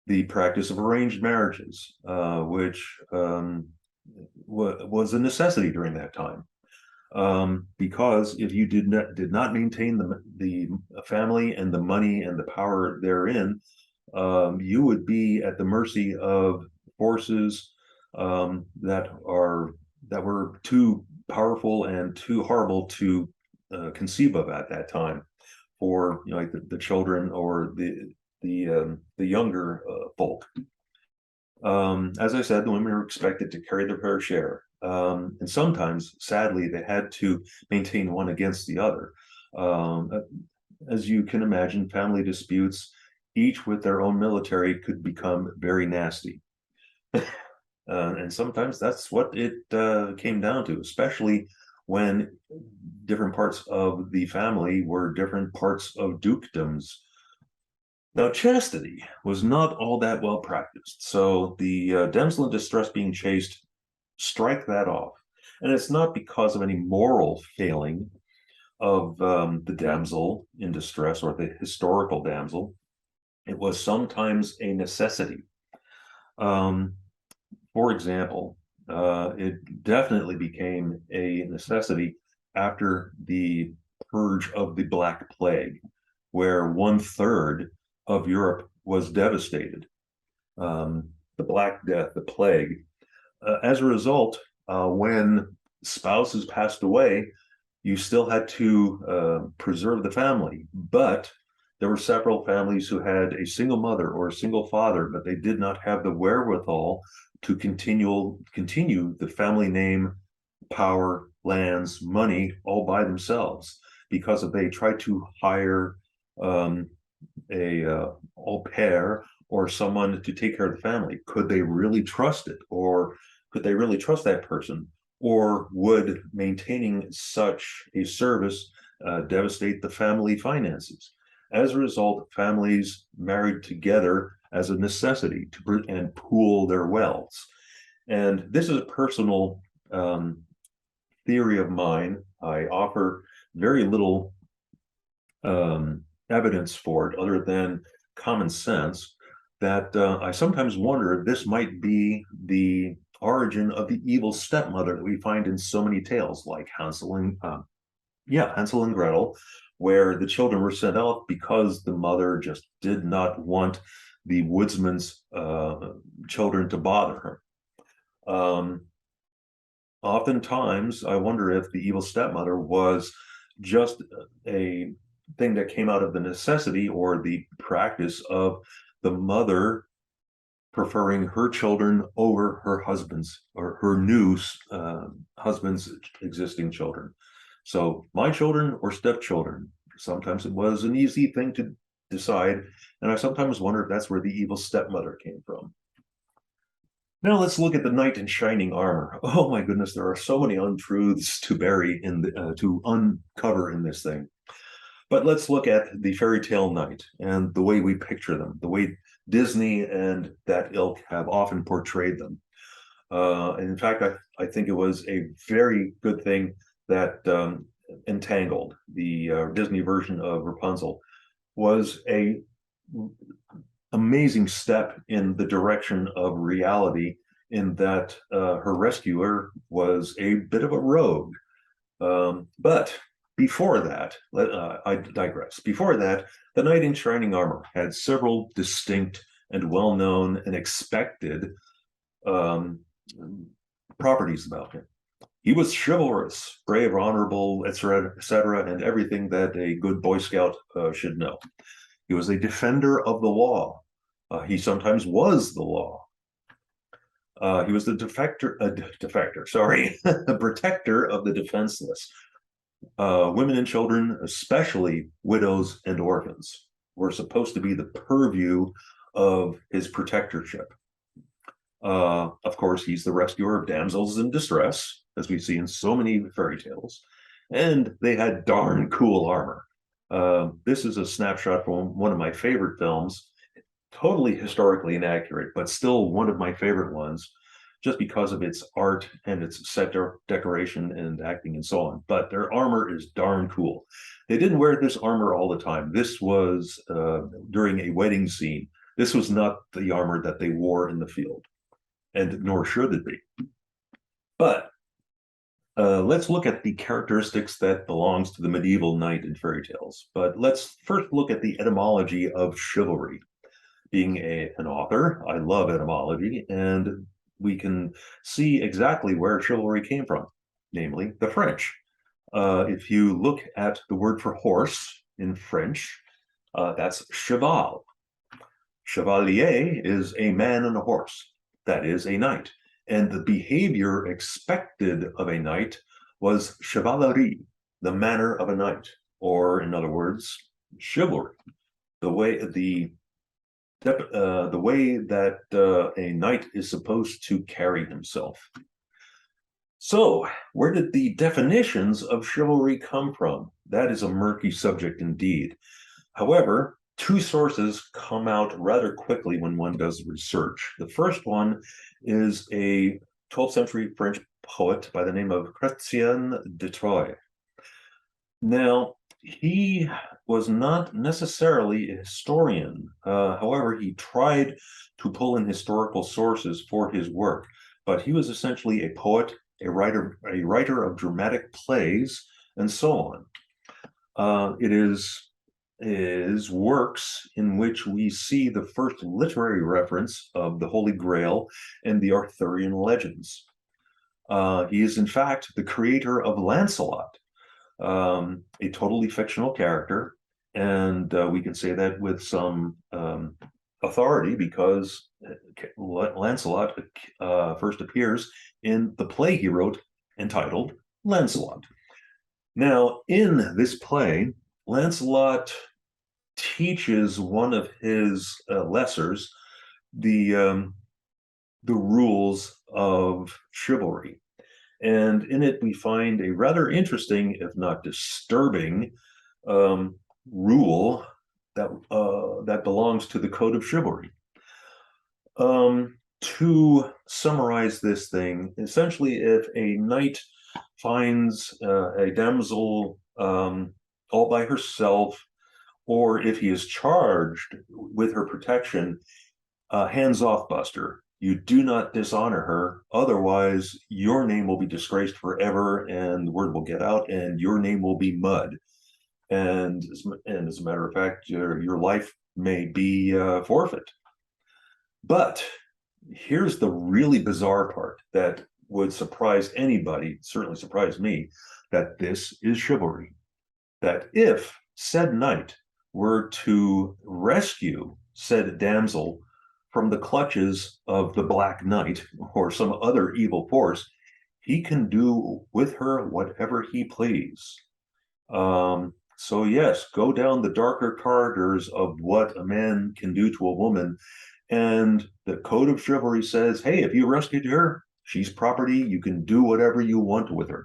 The practice of arranged marriages, which was a necessity during that time. Because if you did not maintain the family and the money and the power therein, you would be at the mercy of forces that were too powerful and too horrible to conceive of at that time for like the children or the younger folk. As I said, the women were expected to carry their fair share. And sometimes, sadly, they had to maintain one against the other. As you can imagine, family disputes, each with their own military, could become very nasty. And sometimes that's what it came down to, especially when different parts of the family were different parts of dukedoms. Now, chastity was not all that well practiced, so the damsel in distress being chaste, strike that off. And it's not because of any moral failing of the damsel in distress or the historical damsel. It was sometimes a necessity. For example, it definitely became a necessity after the purge of the Black Plague, where 1/3 of Europe was devastated. The Black Death, the plague. As a result, when spouses passed away, you still had to preserve the family. But there were several families who had a single mother or a single father, but they did not have the wherewithal to continue the family name, power, lands, money all by themselves because if they tried to hire a au pair or someone to take care of the family, could they really trust it, or could they really trust that person, or would maintaining such a service devastate the family finances? As a result, families married together as a necessity and pool their wealths. And this is a personal theory of mine. I offer very little evidence for it other than common sense, that I sometimes wonder if this might be the origin of the evil stepmother that we find in so many tales, like Hansel and Gretel, where the children were sent out because the mother just did not want the woodsman's children to bother her. Oftentimes, I wonder if the evil stepmother was just a thing that came out of the necessity or the practice of the mother preferring her children over her husband's or her new husband's existing children. So my children or stepchildren, sometimes it was an easy thing to decide. And I sometimes wonder if that's where the evil stepmother came from. Now let's look at the knight in shining armor. Oh my goodness, there are so many untruths to bury in to uncover in this thing. But let's look at the fairy tale knight and the way we picture them, the way Disney and that ilk have often portrayed them. And in fact, I think it was a very good thing that Entangled, the Disney version of Rapunzel, was a amazing step in the direction of reality, in that her rescuer was a bit of a rogue. But before that, I digress. Before that, the knight in shining armor had several distinct and well-known and expected properties about him. He was chivalrous, brave, honorable, etc., and everything that a good Boy Scout should know. He was a defender of the law. He sometimes was the law. He was the a protector of the defenseless. Women and children, especially widows and orphans, were supposed to be the purview of his protectorship. Of course, he's the rescuer of damsels in distress, as we see in so many fairy tales, and they had darn cool armor. This is a snapshot from one of my favorite films, totally historically inaccurate, but still one of my favorite ones, just because of its art and its set decoration and acting and so on. But their armor is darn cool. They didn't wear this armor all the time. This was during a wedding scene. This was not the armor that they wore in the field, and nor should it be. But let's look at the characteristics that belongs to the medieval knight in fairy tales. But let's first look at the etymology of chivalry. Being an author, I love etymology, and we can see exactly where chivalry came from, namely the French. If you look at the word for horse in French, that's cheval. Chevalier is a man on a horse. That is a knight. And the behavior expected of a knight was chevalerie, the manner of a knight, or in other words, chivalry. The way that a knight is supposed to carry himself. So, where did the definitions of chivalry come from? That is a murky subject indeed. However, two sources come out rather quickly when one does research. The first one is a 12th century French poet by the name of Chrétien de Troyes. Now, he was not necessarily a historian. However, he tried to pull in historical sources for his work, but he was essentially a poet, a writer of dramatic plays, and so on. It is his works in which we see the first literary reference of the Holy Grail and the Arthurian legends. He is, in fact, the creator of Lancelot, a totally fictional character, and we can say that with some authority because Lancelot first appears in the play he wrote entitled Lancelot. Now, in this play, Lancelot teaches one of his lessers the rules of chivalry. And in it, we find a rather interesting, if not disturbing, rule that belongs to the code of chivalry. To summarize this thing, essentially, if a knight finds a damsel all by herself, or if he is charged with her protection, hands off, Buster. You do not dishonor her. Otherwise, your name will be disgraced forever, and the word will get out, and your name will be mud. And as a matter of fact, your life may be forfeit. But here's the really bizarre part that would surprise anybody, certainly surprise me, that this is chivalry. That if said knight were to rescue said damsel from the clutches of the Black Knight or some other evil force, he can do with her whatever he please. So yes, go down the darker corridors of what a man can do to a woman. And the code of chivalry says, hey, if you rescued her, she's property. You can do whatever you want with her.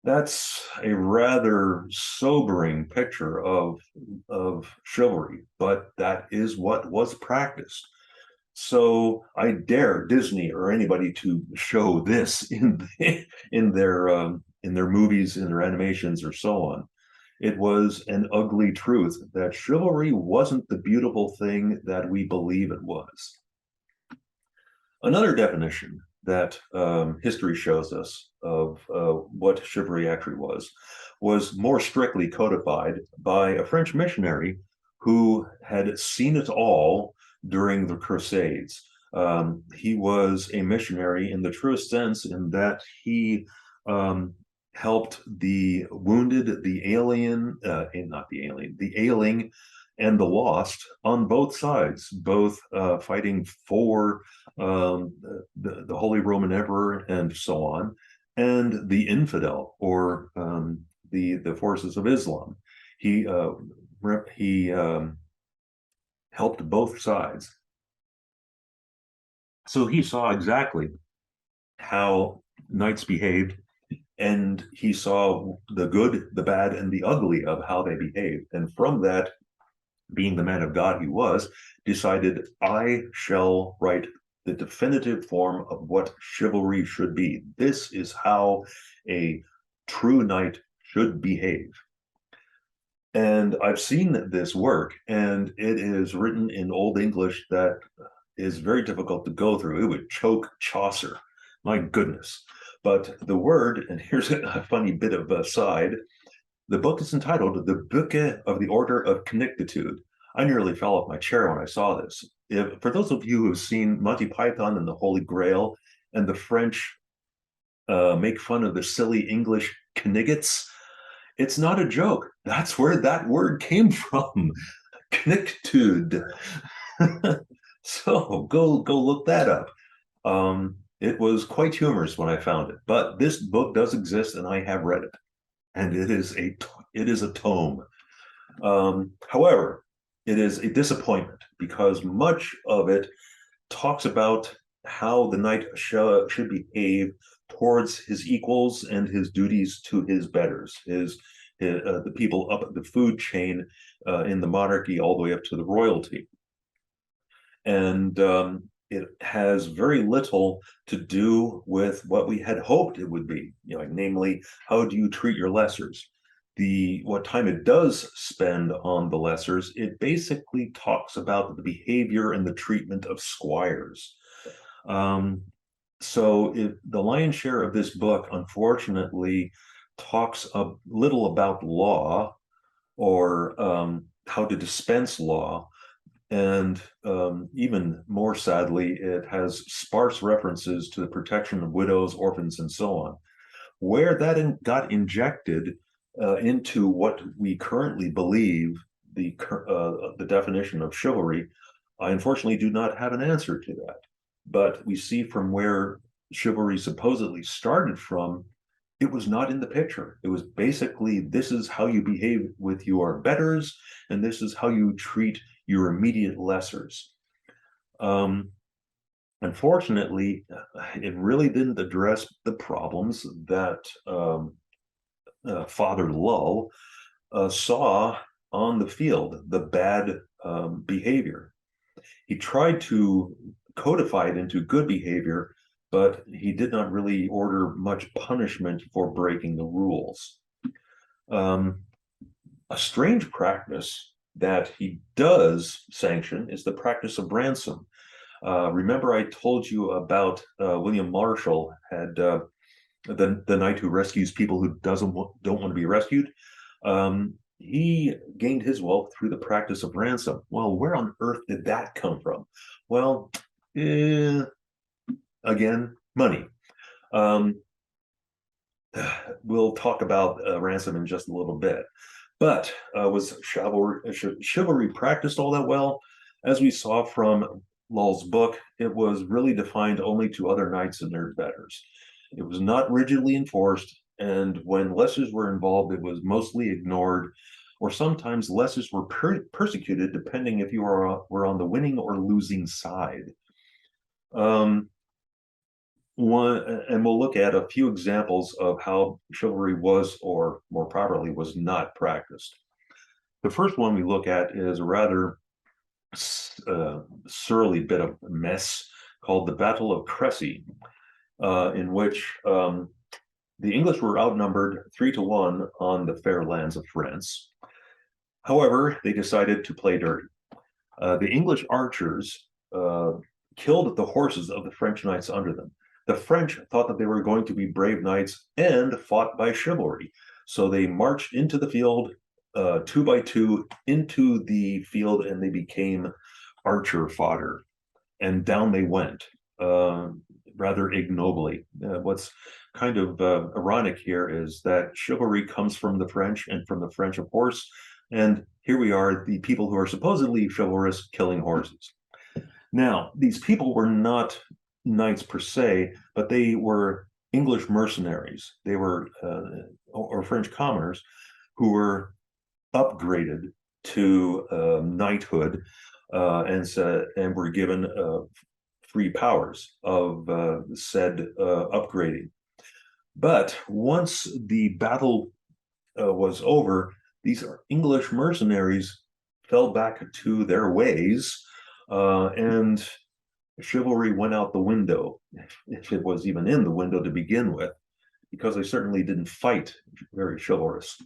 That's a rather sobering picture of chivalry, but that is what was practiced. So I dare Disney or anybody to show this in their movies, in their animations, or so on. It was an ugly truth that chivalry wasn't the beautiful thing that we believe it was. Another definition that history shows us of what chivalry actually was more strictly codified by a French missionary who had seen it all during the Crusades. He was a missionary in the truest sense, in that he helped the wounded, the alien, not the alien, the ailing, and the lost on both sides, both fighting for the Holy Roman Emperor and so on, and the infidel, or the forces of Islam. He helped both sides. So he saw exactly how knights behaved, and he saw the good, the bad, and the ugly of how they behaved. And from that, being the man of God he was, decided, I shall write the definitive form of what chivalry should be. This is how a true knight should behave. And I've seen this work, and it is written in Old English that is very difficult to go through. It would choke Chaucer. My goodness. But the word, and here's a funny bit of a side, the book is entitled The Book of the Order of Connectitude. I nearly fell off my chair when I saw this. For those of you who have seen Monty Python and the Holy Grail, and the French make fun of the silly English Kniggets, it's not a joke. That's where that word came from. Connectitude. So go look that up. It was quite humorous when I found it, but this book does exist, and I have read it, and it is a tome. However, it is a disappointment, because much of it talks about how the knight should behave towards his equals and his duties to his betters, the people up the food chain in the monarchy, all the way up to the royalty. And it has very little to do with what we had hoped it would be, namely, how do you treat your lessers? What time it does spend on the lessers, it basically talks about the behavior and the treatment of squires. So the lion's share of this book, unfortunately, talks a little about law, or how to dispense law. And even more sadly, it has sparse references to the protection of widows, orphans, and so on. Where that got injected into what we currently believe the definition of chivalry, I unfortunately do not have an answer to that. But we see from where chivalry supposedly started from, it was not in the picture. It was basically, this is how you behave with your betters, and this is how you treat your immediate lessers. Um, Unfortunately, it really didn't address the problems that Father Lull saw on the field, the bad behavior. He tried to codify it into good behavior, but he did not really order much punishment for breaking the rules. Um, a strange practice that he does sanction is the practice of ransom. Remember, I told you about William Marshall had the knight who rescues people who don't want to be rescued. He gained his wealth through the practice of ransom. Well, where on earth did that come from? Well, again, money. Um, we'll talk about ransom in just a little bit. But was chivalry practiced all that well? As we saw from Lull's book, it was really defined only to other knights and their betters. It was not rigidly enforced, and when lessers were involved, it was mostly ignored, or sometimes lessers were persecuted depending if you were on the winning or losing side. Um, and we'll look at a few examples of how chivalry was, or more properly, was not practiced. The first one we look at is a rather surly bit of mess called the Battle of Crécy, in which the English were outnumbered 3-1 on the fair lands of France. However, they decided to play dirty. The English archers killed the horses of the French knights under them. The French thought that they were going to be brave knights and fought by chivalry. So they marched into the field, 2 by 2, into the field, and they became archer fodder. And down they went, rather ignobly. What's kind of ironic here is that chivalry comes from the French and from the French, of course. And here we are, the people who are supposedly chivalrous, killing horses. Now, these people were not knights per se, but they were English mercenaries. They were, or French commoners, who were upgraded to knighthood and were given free powers of said upgrading. But once the battle was over, these English mercenaries fell back to their ways, and chivalry went out the window, if it was even in the window to begin with, because they certainly didn't fight very chivalrous.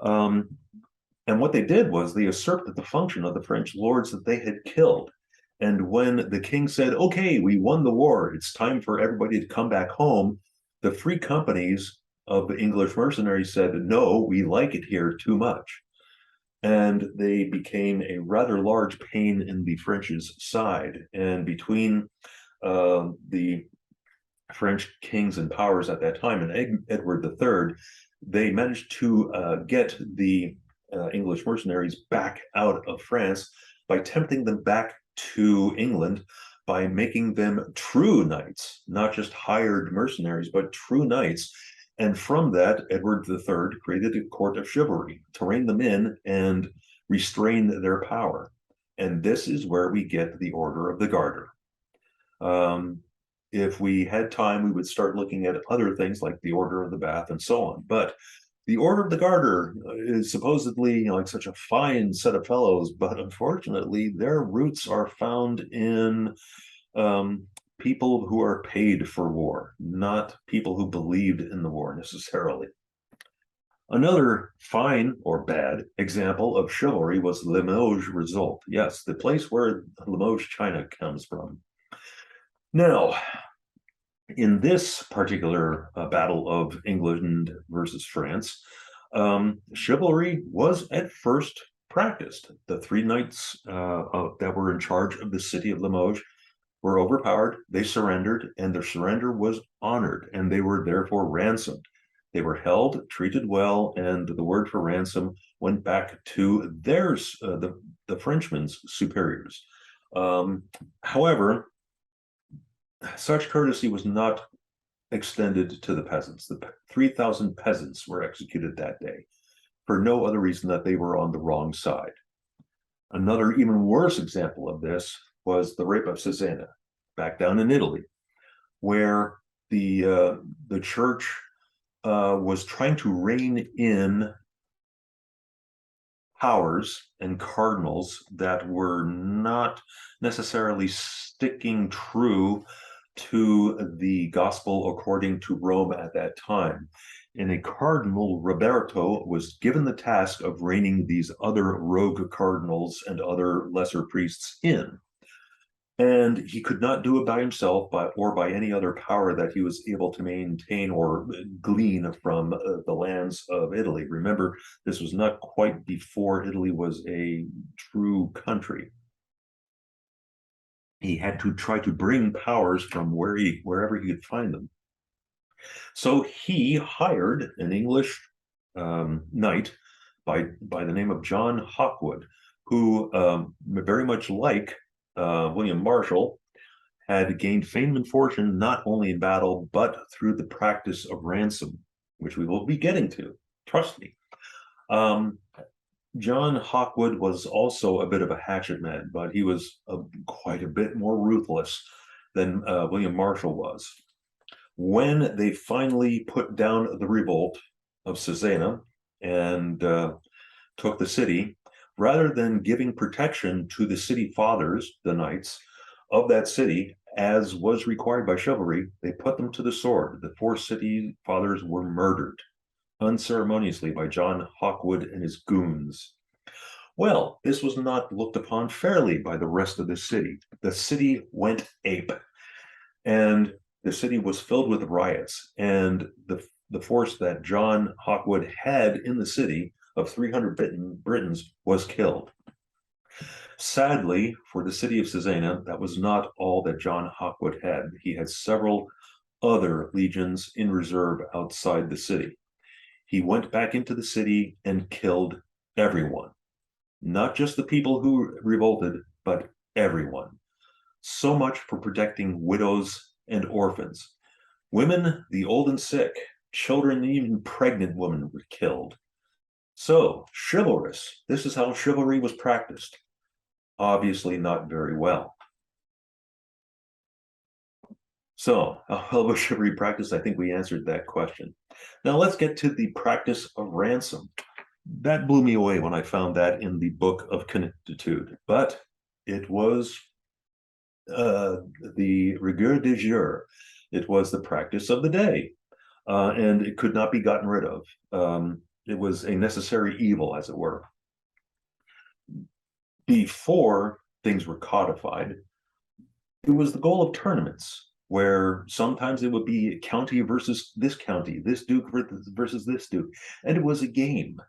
And what they did was they usurped the function of the French lords that they had killed. And when the king said, okay, we won the war, it's time for everybody to come back home, the free companies of the English mercenaries said, no, we like it here too much. And they became a rather large pain in the French's side. And between the French kings and powers at that time and Edward III, they managed to get the English mercenaries back out of France by tempting them back to England, by making them true knights, not just hired mercenaries, but true knights. And from that, Edward III created a court of chivalry to rein them in and restrain their power. And this is where we get the Order of the Garter. If we had time, we would start looking at other things like the Order of the Bath and so on. But the Order of the Garter is supposedly like such a fine set of fellows, but unfortunately, their roots are found in people who are paid for war, not people who believed in the war necessarily. Another fine or bad example of chivalry was Limoges Result. Yes, the place where Limoges, China comes from. Now, in this particular battle of England versus France, chivalry was at first practiced. The 3 knights that were in charge of the city of Limoges were overpowered, they surrendered, and their surrender was honored, and they were therefore ransomed. They were held, treated well, and the word for ransom went back to theirs, the Frenchmen's superiors. However, such courtesy was not extended to the peasants. The 3,000 peasants were executed that day for no other reason that they were on the wrong side. Another even worse example of this was the rape of Cesena, back down in Italy, where the church was trying to rein in powers and cardinals that were not necessarily sticking true to the gospel according to Rome at that time. And a cardinal, Roberto, was given the task of reining these other rogue cardinals and other lesser priests in. And he could not do it by himself or by any other power that he was able to maintain or glean from the lands of Italy. Remember, this was not quite before Italy was a true country. He had to try to bring powers from wherever he could find them. So he hired an English knight by the name of John Hawkwood, who very much like William Marshall, had gained fame and fortune not only in battle, but through the practice of ransom, which we will be getting to. Trust me. John Hawkwood was also a bit of a hatchet man, but he was quite a bit more ruthless than William Marshall was. When they finally put down the revolt of Cesena and took the city, rather than giving protection to the city fathers, the knights of that city, as was required by chivalry, they put them to the sword. The 4 city fathers were murdered unceremoniously by John Hawkwood and his goons. Well, this was not looked upon fairly by the rest of the city. The city went ape, and the city was filled with riots, and the force that John Hawkwood had in the city of 300 Britons was killed. Sadly, for the city of Cesena, that was not all that John Hawkwood had. He had several other legions in reserve outside the city. He went back into the city and killed everyone, not just the people who revolted, but everyone. So much for protecting widows and orphans. Women, the old and sick, children, even pregnant women were killed. So, chivalrous. This is how chivalry was practiced. Obviously not very well. So, how was chivalry practiced? I think we answered that question. Now let's get to the practice of ransom. That blew me away when I found that in the Book of Connectitude, but it was the rigueur du jour. It was the practice of the day, and it could not be gotten rid of. It was a necessary evil, as it were. Before things were codified, it was the goal of tournaments, where sometimes it would be county versus this county, this duke versus this duke, and it was a game,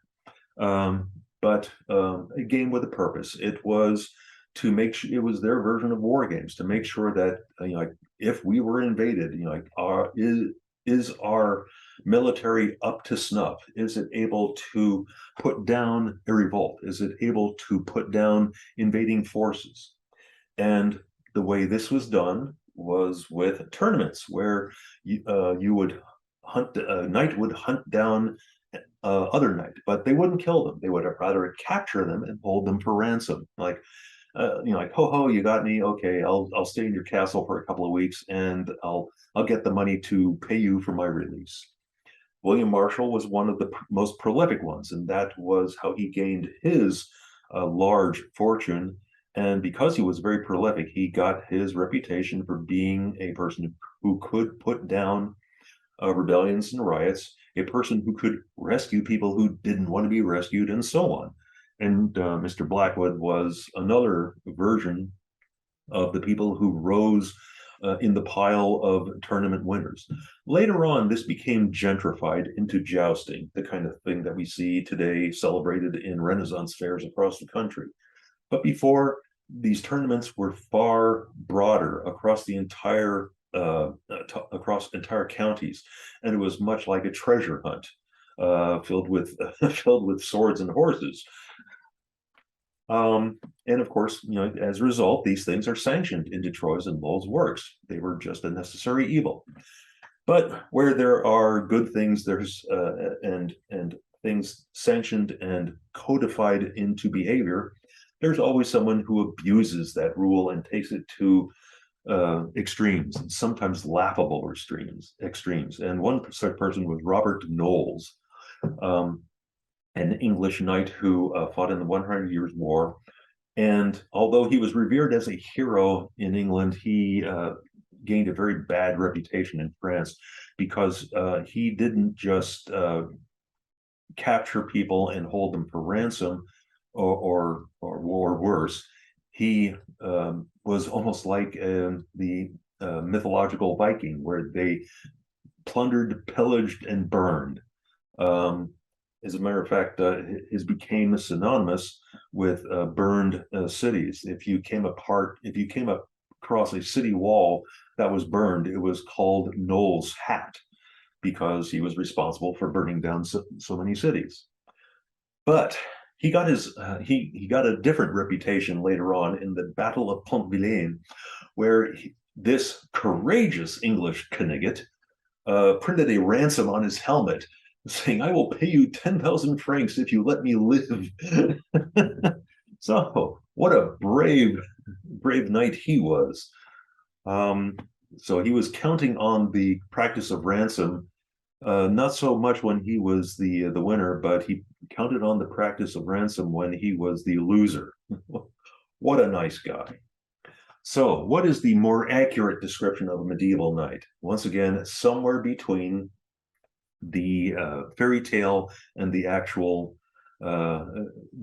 but a game with a purpose. It was to make sure, it was their version of war games, to make sure that like if we were invaded, like is our military up to snuff? Is it able to put down a revolt? Is it able to put down invading forces? And the way this was done was with tournaments where you would hunt, a knight would hunt down other knight, but they wouldn't kill them. They would rather capture them and hold them for ransom. Like, like, ho ho, you got me. Okay, I'll stay in your castle for a couple of weeks, and I'll get the money to pay you for my release. William Marshall was one of the most prolific ones, and that was how he gained his large fortune. And because he was very prolific, he got his reputation for being a person who could put down rebellions and riots, a person who could rescue people who didn't want to be rescued, and so on. And Mr. Blackwood was another version of the people who rose in the pile of tournament winners. Later on, this became gentrified into jousting, the kind of thing that we see today celebrated in Renaissance fairs across the country. But before, these tournaments were far broader across the entire across entire counties, and it was much like a treasure hunt, filled with filled with swords and horses. And of course, as a result, these things are sanctioned into Troy's and Lowell's works. They were just a necessary evil. But where there are good things, there's and things sanctioned and codified into behavior, there's always someone who abuses that rule and takes it to extremes, sometimes laughable extremes. Extremes. And one such person was Robert Knowles, um, an English knight who fought in the 100 Years' War. And although he was revered as a hero in England, he gained a very bad reputation in France because he didn't just capture people and hold them for ransom or worse. He was almost like the mythological Viking, where they plundered, pillaged, and burned. Um, as a matter of fact, his became synonymous with burned cities. If you came across a city wall that was burned, it was called Knowles' Hat because he was responsible for burning down so many cities. But he got a different reputation later on in the Battle of Pont Vilain, where this courageous English Knigget printed a ransom on his helmet, saying, "I will pay you 10,000 francs if you let me live." So, what a brave knight he was. Um, so he was counting on the practice of ransom, not so much when he was the winner, but he counted on the practice of ransom when he was the loser. What a nice guy. So, what is the more accurate description of a medieval knight? Once again, somewhere between the fairy tale and uh,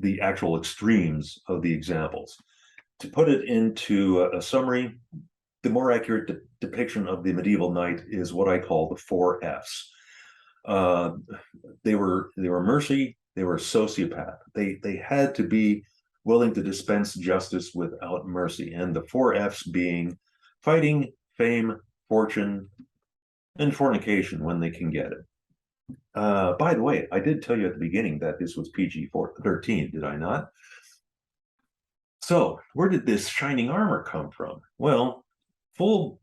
the actual extremes of the examples. To put it into a summary, the more accurate depiction of the medieval knight is what I call the four Fs. Uh, they were mercy, they were sociopath. They had to be willing to dispense justice without mercy, and the four Fs being fighting, fame, fortune, and fornication when they can get it. By the way, I did tell you at the beginning that this was PG 13, did I not? So, where did this shining armor come from? Well, full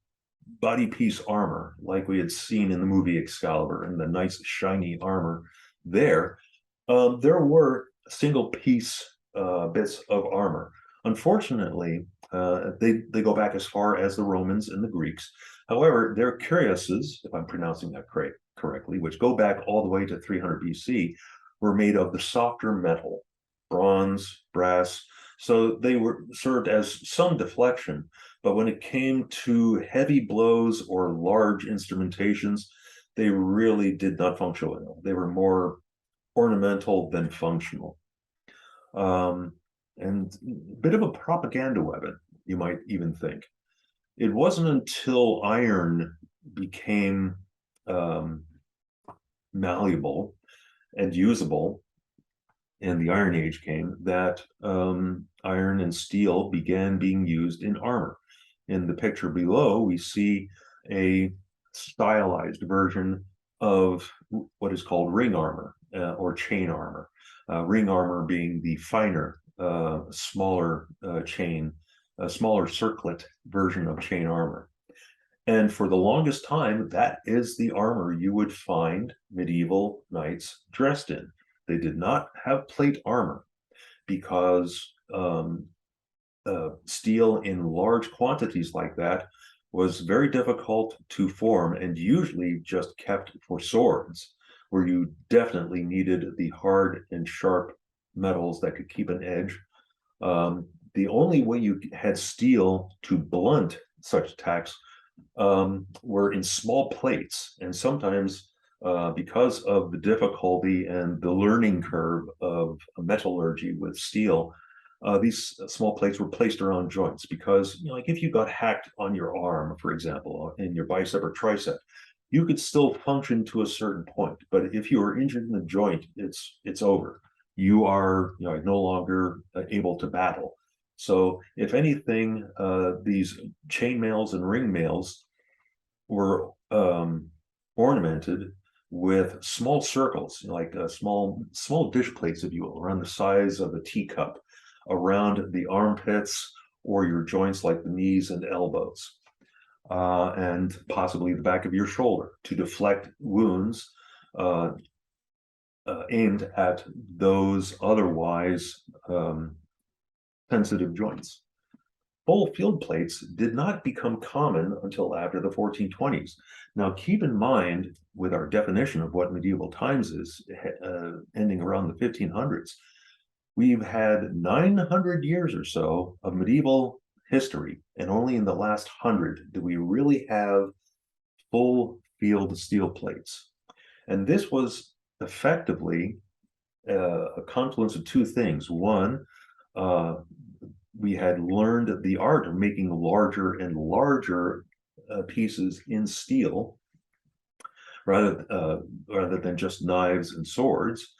body piece armor, like we had seen in the movie Excalibur, and the nice shiny armor there, there were single piece bits of armor. Unfortunately, they go back as far as the Romans and the Greeks. However, their cuirasses, if I'm pronouncing that correctly, which go back all the way to 300 BC, were made of the softer metal, bronze, brass. So they were served as some deflection, but when it came to heavy blows or large instrumentations, they really did not function well. They were more ornamental than functional. Um, and a bit of a propaganda weapon, you might even think. It wasn't until iron became um, malleable and usable, and the Iron Age came, that iron and steel began being used in armor. In the picture below, we see a stylized version of what is called ring armor or chain armor. Ring armor being the finer, smaller chain, a smaller circlet version of chain armor. And for the longest time, that is the armor you would find medieval knights dressed in. They did not have plate armor because steel in large quantities like that was very difficult to form and usually just kept for swords, where you definitely needed the hard and sharp metals that could keep an edge. The only way you had steel to blunt such attacks were in small plates, and sometimes because of the difficulty and the learning curve of metallurgy with steel, these small plates were placed around joints because, you know, like if you got hacked on your arm, for example, in your bicep or tricep, you could still function to a certain point. But if you are injured in the joint, it's over. You are, you know, no longer able to battle. So, if anything, these chain mails and ring mails were ornamented with small circles, like small dish plates, if you will, around the size of a teacup, around the armpits or your joints like the knees and elbows. and possibly the back of your shoulder to deflect wounds uh, aimed at those otherwise sensitive joints. Full field plates did not become common until after the 1420s. Now, keep in mind, with our definition of what medieval times is, ending around the 1500s, we've had 900 years or so of medieval history, and only in the last 100 do we really have full field steel plates. And this was effectively a confluence of two things. One, uh, we had learned the art of making larger and larger pieces in steel rather than just knives and swords,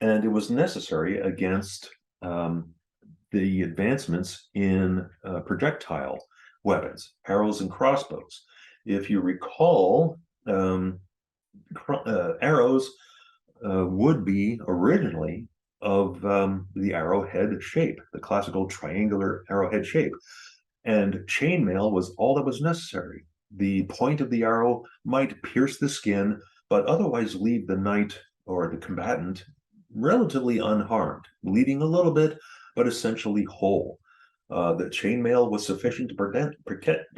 and it was necessary against the advancements in projectile weapons, arrows and crossbows. If you recall, arrows would be originally of the arrowhead shape, the classical triangular arrowhead shape. And chainmail was all that was necessary. The point of the arrow might pierce the skin, but otherwise leave the knight or the combatant relatively unharmed, bleeding a little bit, but essentially whole. The chainmail was sufficient to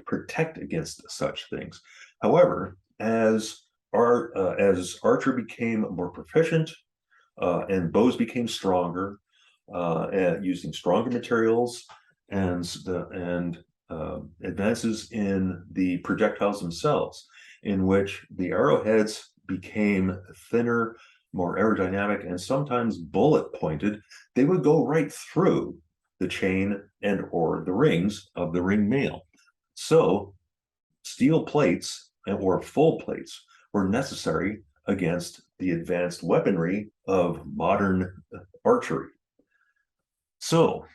protect against such things. However, as archer became more proficient and bows became stronger, using stronger materials and advances in the projectiles themselves, in which the arrowheads became thinner, more aerodynamic, and sometimes bullet pointed. They would go right through the chain and or the rings of the ring mail. So steel plates or full plates were necessary against the advanced weaponry of modern archery. So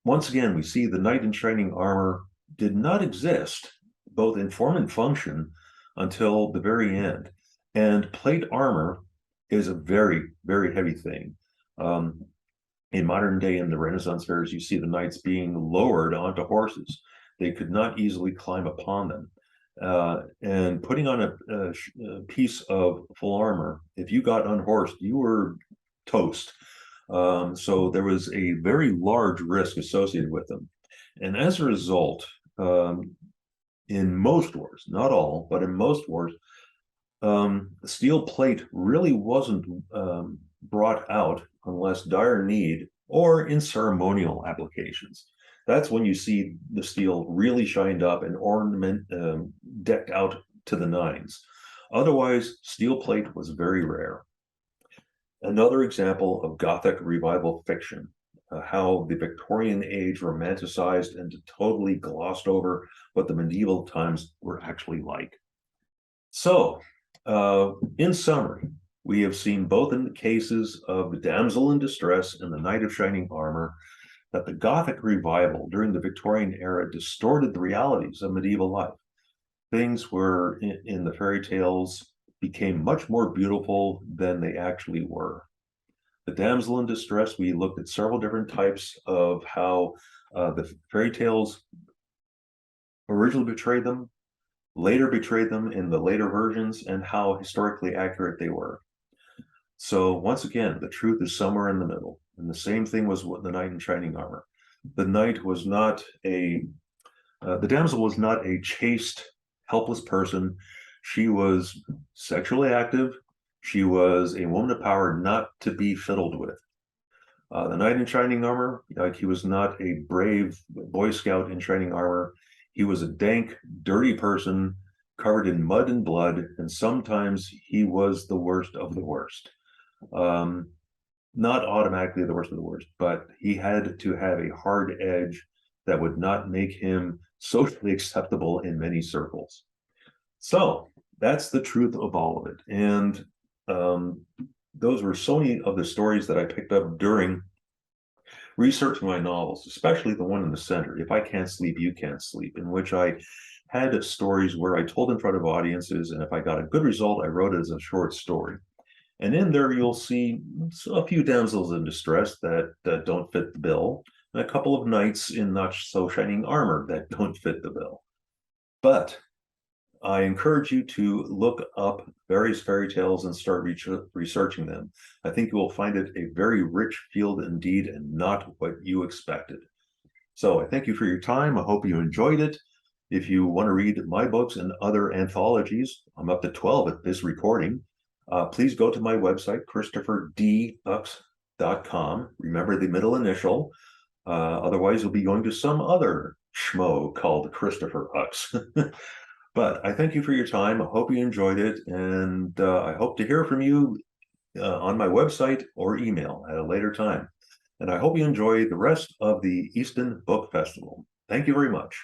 once again, we see the knight in shining armor did not exist, both in form and function, until the very end. And plate armor is a very, very heavy thing. In modern day, in the Renaissance fairs, you see the knights being lowered onto horses. They could not easily climb upon them. And putting on a piece of full armor, if you got unhorsed, you were toast. So there was a very large risk associated with them. And as a result, in most wars, not all, but in most wars, steel plate really wasn't brought out unless dire need or in ceremonial applications. That's when you see the steel really shined up and decked out to the nines. Otherwise, steel plate was very rare. Another example of Gothic revival fiction, how the Victorian age romanticized and totally glossed over what the medieval times were actually like. So, in summary, we have seen both in the cases of the damsel in distress and the knight of shining armor that the Gothic revival during the Victorian era distorted the realities of medieval life. Things were in the fairy tales became much more beautiful than they actually were. The damsel in distress, we looked at several different types of how the fairy tales originally betrayed them, later betrayed them in the later versions, and how historically accurate they were. So once again, the truth is somewhere in the middle. And the same thing was with the knight in shining armor. The knight was not the damsel was not a chaste, helpless person. She was sexually active. She was a woman of power not to be fiddled with. The knight in shining armor, like he was not a brave Boy Scout in shining armor. He was a dank, dirty person covered in mud and blood, and sometimes he was the worst of the worst. Not automatically the worst of the worst, but he had to have a hard edge that would not make him socially acceptable in many circles. So that's the truth of all of it. And those were so many of the stories that I picked up during researching my novels, especially the one in the center, If I Can't Sleep, You Can't Sleep, in which I had stories where I told in front of audiences, and if I got a good result, I wrote it as a short story. And in there, you'll see a few damsels in distress that don't fit the bill, and a couple of knights in not so shining armor that don't fit the bill. But I encourage you to look up various fairy tales and start researching them. I think you will find it a very rich field indeed, and not what you expected. So I thank you for your time. I hope you enjoyed it. If you want to read my books and other anthologies, I'm up to 12 at this recording. Please go to my website, ChristopherDOchs.com. Remember the middle initial. Otherwise, you'll be going to some other schmo called Christopher Ochs. But I thank you for your time. I hope you enjoyed it. And I hope to hear from you on my website or email at a later time. And I hope you enjoy the rest of the Easton Book Festival. Thank you very much.